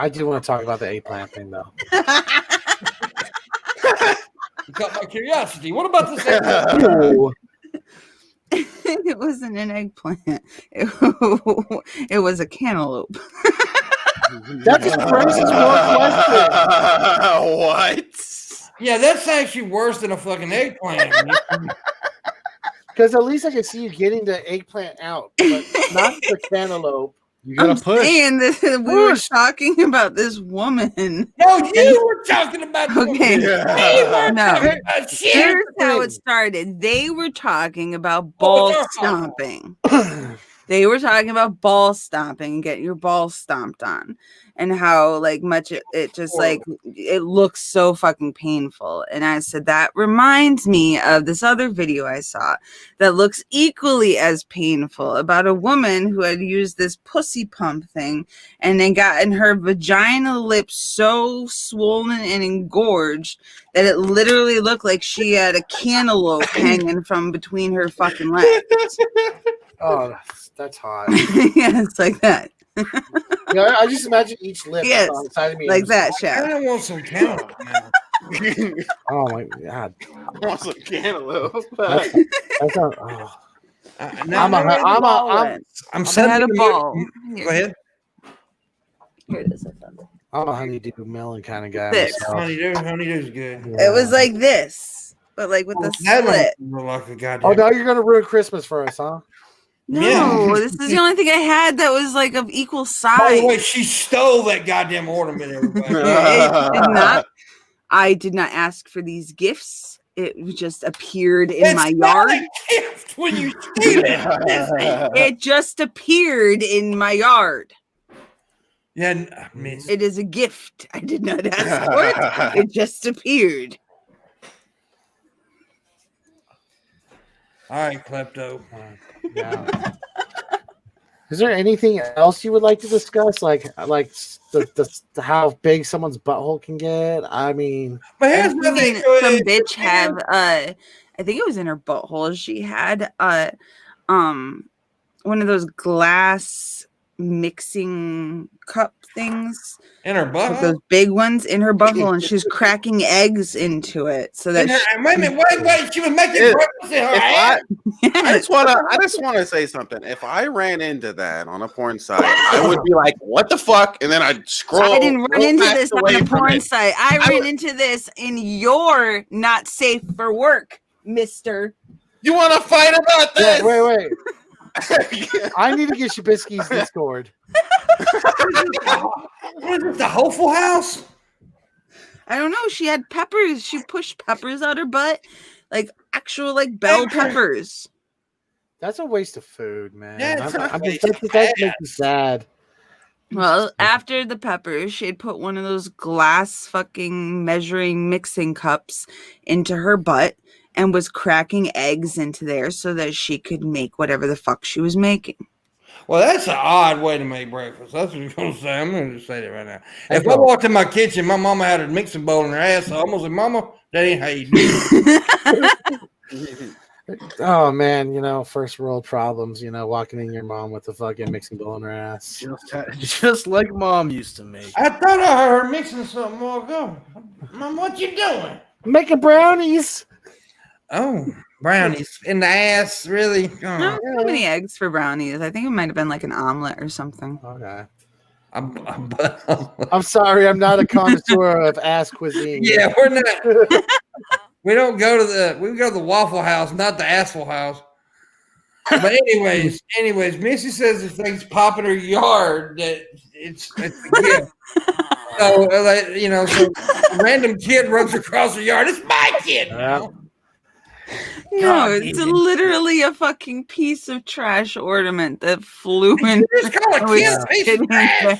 I do want to talk about the eggplant thing, though. You caught my curiosity. What about this eggplant? It wasn't an eggplant. It was a cantaloupe. That just raises more questions. What? Yeah, that's actually worse than a fucking eggplant. Because at least I can see you getting the eggplant out, but not the cantaloupe. You gotta push. And we were talking about this woman. No, you were talking about. Okay. No. Shit. Here's how it started. They were talking about ball stomping. They were talking about ball stomping and getting your balls stomped on, and how like much it just like it looks so fucking painful. And I said that reminds me of this other video I saw that looks equally as painful about a woman who had used this pussy pump thing and then gotten her vagina lips so swollen and engorged that it literally looked like she had a cantaloupe hanging from between her fucking legs. Oh, that's hot. Yeah, it's like that. Yeah, I just imagine each lip Yes, on the side of me. like that, I Chef. don't want some cantaloupe now. Oh my god. I want some cantaloupe. That's not, oh. I'm I sending had a you- ball. Go ahead. Here it is. I found it. I'm a honeydew melon kind of guy This. myself. Honeydew's good. Yeah. It was like this, but like with the That slit. don't look like a goddamn. Oh, now you're gonna ruin Christmas for us, huh? No, Yeah. this is the only thing I had that was like of equal By size. the way, she stole that goddamn ornament, everybody. It did not. I did not ask for these gifts. It just appeared in It's my not yard. a gift when you steal it. It just appeared in my yard. Yeah, miss. It is a gift. I did not ask for it. It just appeared. All right, klepto. Yeah. Is there anything else you would like to discuss, like the how big someone's butthole can get? I mean, But here's I've the thing. seen some bitch have I think it was in her butthole. She had one of those glass mixing cup things, in her like butt. those big ones in her butthole, and she's cracking eggs into it so that Wait a minute, wait. She was making If- breakfast in her If ass. I just wanna say something. If I ran into that on a porn site, I would be like, "What the fuck?" And then I'd scroll. I didn't run real into fast this on away a from porn it. site. I ran into this in your not safe for work, mister. You want to fight about yeah, this? wait. I need to get Shabisky's Discord. What is this, the Hopeful House? I don't know. She had peppers. She pushed peppers out her butt, like actual like bell peppers. That's a waste of food, man. Yeah, it's a I'm waste just, of that makes me sad. Well, after the peppers, she had put one of those glass fucking measuring mixing cups into her butt and was cracking eggs into there so that she could make whatever the fuck she was making. Well, that's an odd way to make breakfast. That's what I'm going to say. I'm going to say that right now. If I go. walked in my kitchen, my mama had a mixing bowl in her ass, so I'm going to say, Mama, that ain't how you do it. Oh man, first world problems. Walking in your mom with a fucking mixing bowl in her ass. Just like mom used to make. I thought I heard her mixing something a while ago. Mom, what you doing? Making brownies. Oh, brownies in the ass, really? Oh, No, too many eggs for brownies. I think it might have been like an omelet or something. Okay. I'm I'm sorry, I'm not a connoisseur of ass cuisine. yeah, we're not. We don't go to the Waffle House, not the Asshole House. But anyways, Missy says if things pop in her yard that it's a gift. So so a random kid runs across the yard. It's my kid now. No, God, it's David. literally a fucking piece of trash ornament that flew in. Just call a kid a piece of trash.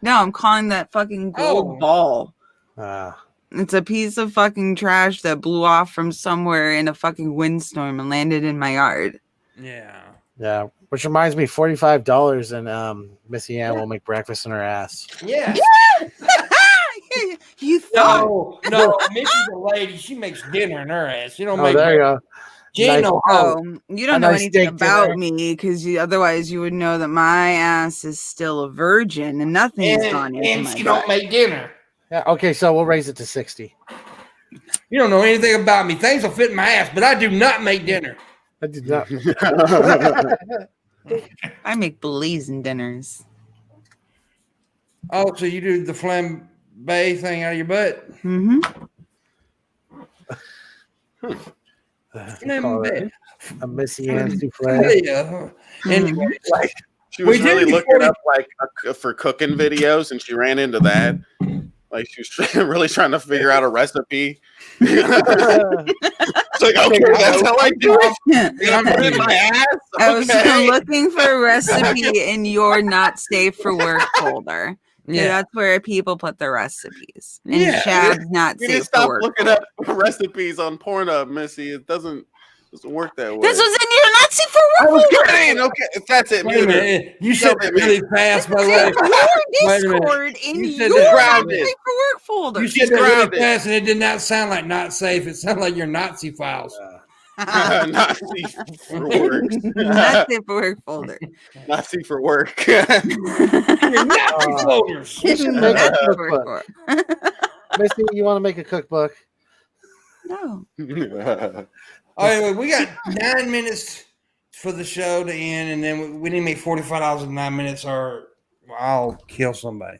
No, I'm calling that fucking gold Oh. ball. Ah. It's a piece of fucking trash that blew off from somewhere in a fucking windstorm and landed in my yard. Yeah. Yeah. Which reminds me, $45 and MissyAnn will make breakfast in her ass. Yeah. You thought No, Missy's a lady. She makes dinner in her ass. You don't Oh, make there you go. She ain't no hoe. Oh, you don't A know nice anything steak about dinner. me because otherwise you would know that my ass is still a virgin and nothing's gone into And my she butt. don't make dinner. Yeah, okay, so we'll raise it to 60. You don't know anything about me. Things will fit in my ass, but I do not make dinner. I did not. I make blazing dinners. Oh, so you do the flambe thing out of your butt? Mm-hmm. Flambe. A MissyAnn souffle. Yeah. Anyway, like, She was We did really looking before up like for cooking videos, and she ran into that. Like she was really trying to figure out a recipe. It's like, okay, that's how I do it. I put it in my ass. I was Okay. looking for a recipe in your not safe for work folder. Yeah, yeah. that's where people put their recipes. And Yeah. Shab's not You need to safe for stop work. looking up recipes on Pornhub, Missy. It doesn't work that way. This was in your not safe for I work was folder. kidding. Okay, that's it. Wait a Mute her. minute. You said Tell it me. really fast, by the way. Your Wait a minute. Discord in You said your that not grounded. safe for work folder. You said that really grounded. fast, and it did not sound like not safe. It sounded like your Nazi files. Nazi for work. Not safe for work folder. Nazi for work. Your Nazi folders. We should make Not a safe for cookbook. work. Missy, you want to make a cookbook? No. All right, we got 9 minutes for the show to end, and then we need to make $45 in 9 minutes, or I'll kill somebody.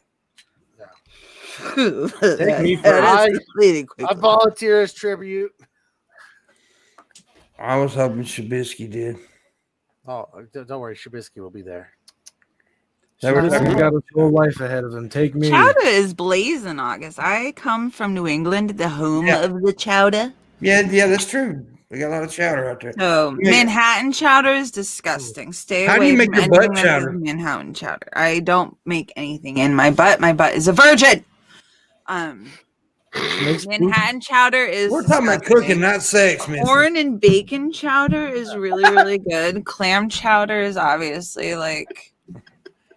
Take me for That is really I quick. volunteer as tribute. I was hoping Shabisky did. Oh, don't worry, Shabisky will be there. That would- He's got a full life ahead of him. Take me. Chowder is blazing, August. I come from New England, the home Yeah. of the chowder. Yeah, that's true. We got a lot of chowder out there. So Yeah. Manhattan chowder is disgusting. Stay How do away you make from your butt anything that chowder? is Manhattan chowder. I don't make anything in my butt. My butt is a virgin. Manhattan chowder is We're talking about disgusting. cooking, not sex, Missy. Corn and bacon chowder is really, really good. Clam chowder is obviously like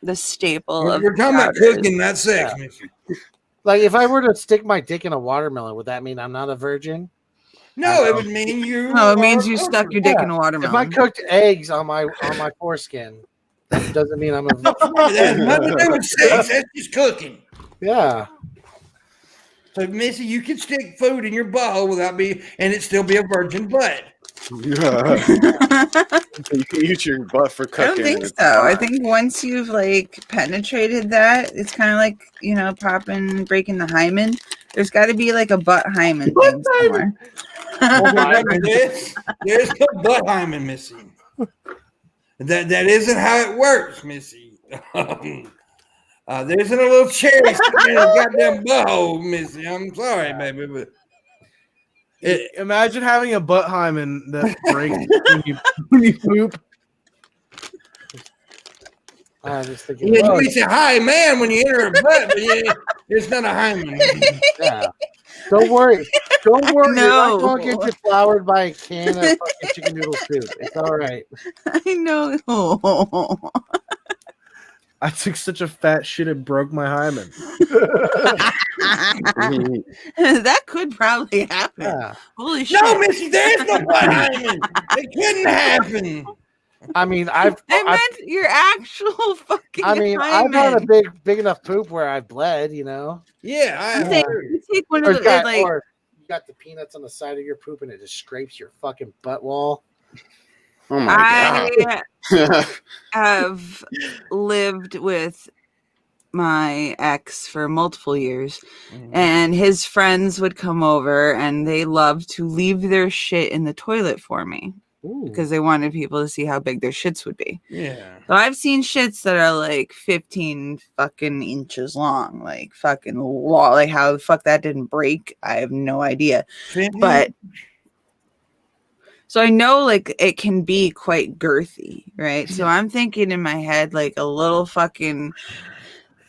the staple of We're talking about chowders. cooking, not sex, Yeah. Missy. Like, if I were to stick my dick in a watermelon, would that mean I'm not a virgin? No, it would mean you. No, it means are you a stuck virgin. your dick Yeah. in a If I watermelon. cooked eggs on my foreskin, that doesn't mean I'm a That has nothing to do with sex. That's just cooking. yeah. So, Missy, you can stick food in your butthole without and it still be a virgin butt. You can use your butt for I cooking. don't think It's so. I fine. think once you've like penetrated that, it's kind of like, breaking the hymen. There's got to be like a butt hymen thing somewhere. There's no butt hymen, Missy. That isn't how it works, Missy. There isn't a little cherry sticking in a goddamn butthole, Missy. I'm sorry, baby, but Imagine having a butt hymen that breaks when you poop. I was thinking, you say hi, man, when you enter a butt, but it's not a hymen. yeah. Don't worry. Don't worry. No. I won't get deflowered by a can of fucking chicken noodle soup. It's all right. I know. I took such a fat shit it broke my hymen. That could probably happen. Yeah. Holy shit. No, Missy, there's no butt hymen. It couldn't happen. I mean, I meant your actual fucking I've hymen. had a big enough poop where I bled, Yeah, You take one Or of the, or you got the peanuts on the side of your poop and it just scrapes your fucking butt wall. Oh my I have lived with my ex for multiple years, and his friends would come over and they loved to leave their shit in the toilet for me because they wanted people to see how big their shits would be. yeah. So I've seen shits that are like 15 fucking inches long, like fucking wall. Like how the fuck that didn't break, I have no idea. But so I know like it can be quite girthy, right? So I'm thinking in my head like a little fucking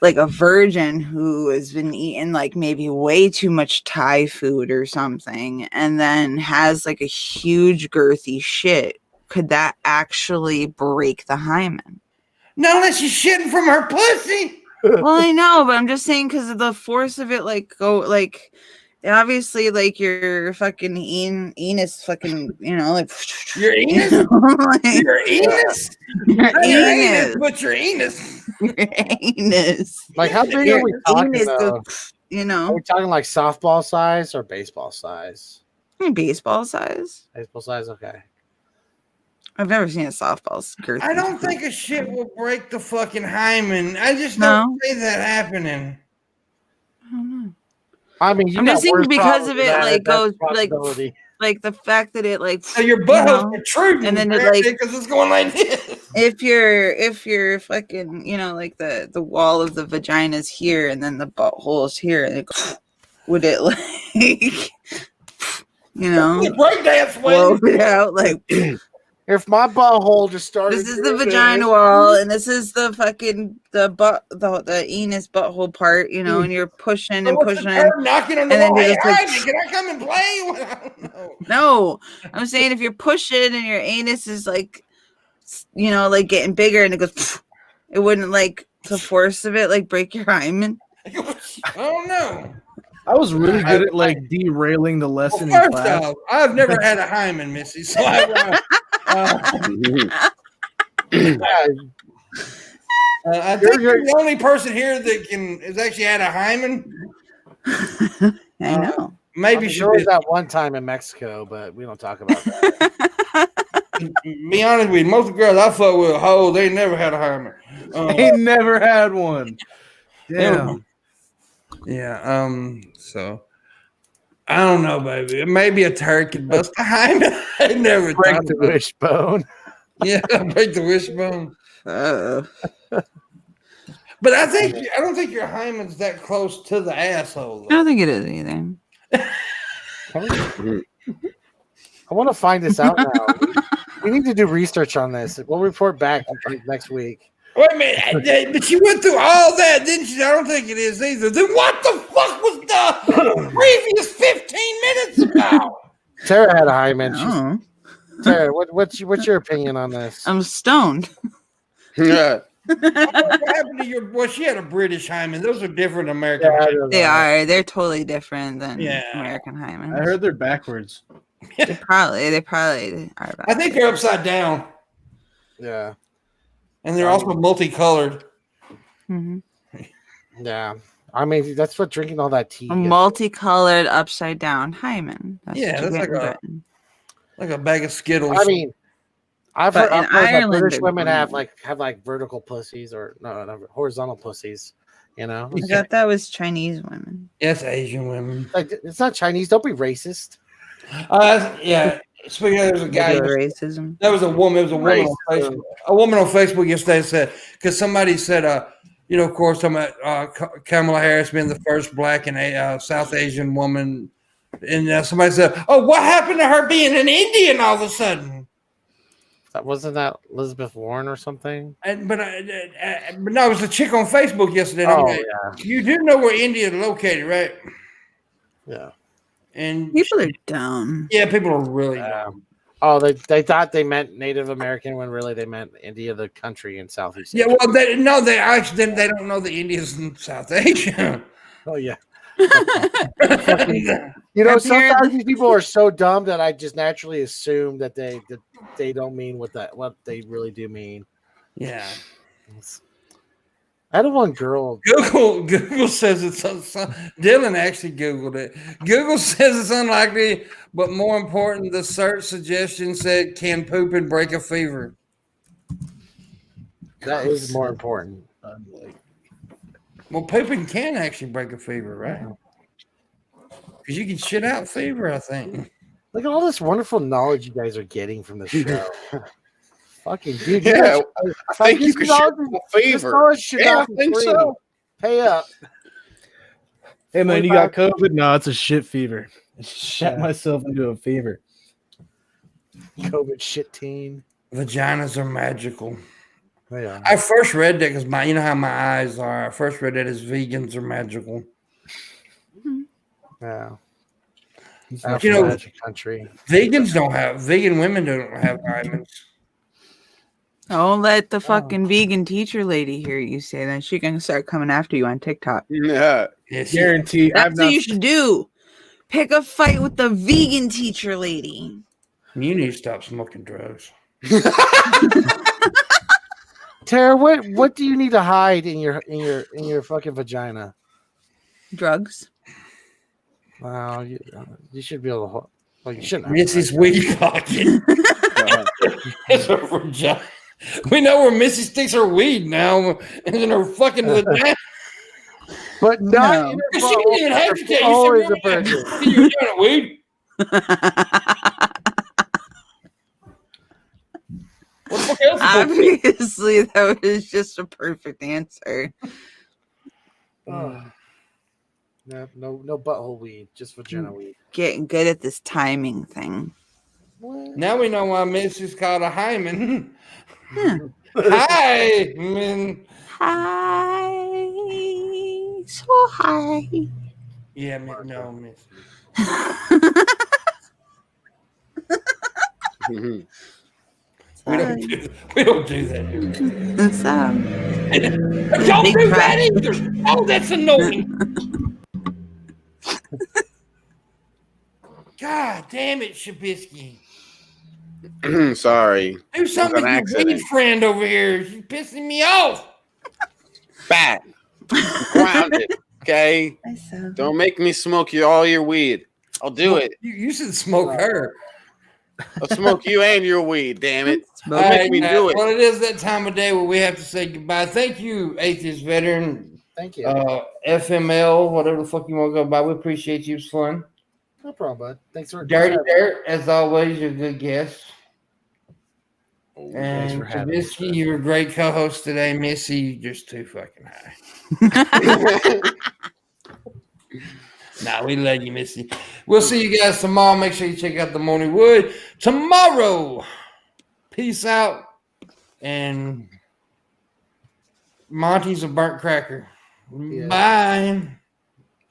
like a virgin who has been eating like maybe way too much Thai food or something and then has like a huge girthy shit. Could that actually break the hymen? No, unless she's shitting from her pussy. Well, I know, but I'm just saying because of the force of it, like obviously like your fucking anus fucking, like Your anus? like, Your anus? your Not your anus. but your anus. Your anus. Like, how big Your are we talking, anus though? goes, Are we talking like softball size or baseball size? baseball size. Baseball size, okay. I've never seen a softball skirt. I don't think a shit will break the fucking hymen. I just No. don't see that happening. I don't know. I mean, I'm just thinking because of it, that, like goes possibility. like the fact that it like So your butthole's protruding, and then it right? like Because it's going like this. if you're fucking like the wall of the vagina's here and then the butthole's here and it goes, would it like Breakdance blow way. it out like If my butthole just started, this is the vagina wall and this is the fucking the anus butthole part, and you're pushing and pushing. Knocking on the and then wall. you're Hey, just like, Ivy, can I come and play? I don't know. no, I'm saying if you're pushing and your anus is like, like getting bigger and it goes, it wouldn't like the force of it like break your hymen. I don't know. I was really good at like derailing the lesson in First class. off, I've never had a hymen, Missy. So I think you're the only person here that has actually had a hymen. I know. Maybe there was that one time in Mexico, but we don't talk about that. Be honest with you, most of the girls I fuck with, they never had a hymen. They never had one. Damn. Yeah. So I don't know, baby. Maybe a turkey bust a hymen. I never break the wishbone. Yeah, break the wishbone. But I don't think your hymen's that close to the asshole. Though. I don't think it is either. I want to find this out now. We need to do research on this. We'll report back next week. Wait a minute, but you went through all that, didn't you? I don't think it is either. Then what the fuck was the previous 15 minutes about? Tara had a hymen. Oh. Tara, what's your opinion on this? I'm stoned. Yeah. What happened to your? Well, she had a British hymen. Those are different American. Yeah, They are. They're totally different than Yeah. American hymens. I heard they're backwards. They probably are. I think they're upside down, Yeah. and they're also multicolored. Mm-hmm. Yeah. I mean, that's what drinking all that tea. A multicolored upside down hymen. That's Yeah, what you that's get in Britain. like a bag of Skittles. I mean, I've But heard in that Ireland, British they're women have green. vertical pussies or no horizontal pussies. You know, I thought that was Chinese women. yes, Asian women. like it's not Chinese. Don't be racist. Yeah. Speaking of, there's a guy. Regular racism. That was a woman. It was a woman on Facebook. A woman on Facebook yesterday said, because somebody said, of course, talking about Kamala Harris being the first black and South Asian woman, and somebody said, "Oh, what happened to her being an Indian all of a sudden?" Wasn't that Elizabeth Warren or something? But no, it was a chick on Facebook yesterday. Oh, Okay. You do know where India is located, right? Yeah. And People are dumb. yeah, people are really dumb. Oh, they thought they meant Native American when really they meant India, the country in Southeast Yeah, Asia. well, they actually they don't know the Indians in South Asia. Oh yeah. Sometimes these people are so dumb that I just naturally assume that they don't mean what they really do mean. Yeah. I had one girl. Google says it's Dylan actually Googled it. Google says it's unlikely, but more important, the search suggestion said, "Can pooping break a fever?" That is more important. Well, pooping can actually break a fever, right? Because you can shit out fever, I think. Look at all this wonderful knowledge you guys are getting from the show. Fucking dude. Yeah, I think you could shit out a fever. Yeah, I think so. Pay up. Hey man, you got COVID? No, it's a shit fever. I shot myself into a fever. COVID shit teen. Vaginas are magical. Yeah. I first read that because you know how my eyes are. I first read that as vegans are magical. Yeah. Magic country. Vegan women don't have hymens. Don't let the fucking vegan teacher lady hear you say that. She can start coming after you on TikTok. Yeah. Yes, Guarantee. That's what you should do. Pick a fight with the vegan teacher lady. You need to stop smoking drugs. Tara, what do you need to hide in your fucking vagina? Drugs. Wow, you should be able to. Well, you shouldn't. Missy's weed pocket. It's her vagina. We know where Missy sticks her weed now, and in her fucking vagina. But not in her She didn't even hesitate. You always said, a virgin. "You're doing weed." What the fuck else? Obviously, that was just a perfect answer. No butthole weed, just vagina weed. Getting good at this timing thing. Now we know why Missy's called a hymen. Hymen. Hi. So hi. Yeah, no, Missy. We don't do that. It's, Don't big do crack. that either. Oh, that's annoying. God damn it, Shabisky. Sorry. Do something an with your weed accident. friend over here. She's pissing me off. Fat. Grounded. Okay. Don't make me smoke all your weed. I'll do it. You should smoke her. I'll smoke you and your weed, damn it. All Don't make right, me do it. Well, it is that time of day where we have to say goodbye. Thank you, Atheist Veteran. Thank you. FML, whatever the fuck you want to go by. We appreciate you. It was fun. No problem, bud. Thanks for Dirty Dirt, as always, you're a good guest. Thanks And for having me, Shabisky, you're a great co-host today. Missy, you're just too fucking high. Nah, we love you, Missy. We'll see you guys tomorrow. Make sure you check out the Morning Wood tomorrow. Peace out. And Monty's a burnt cracker. Yeah. Bye.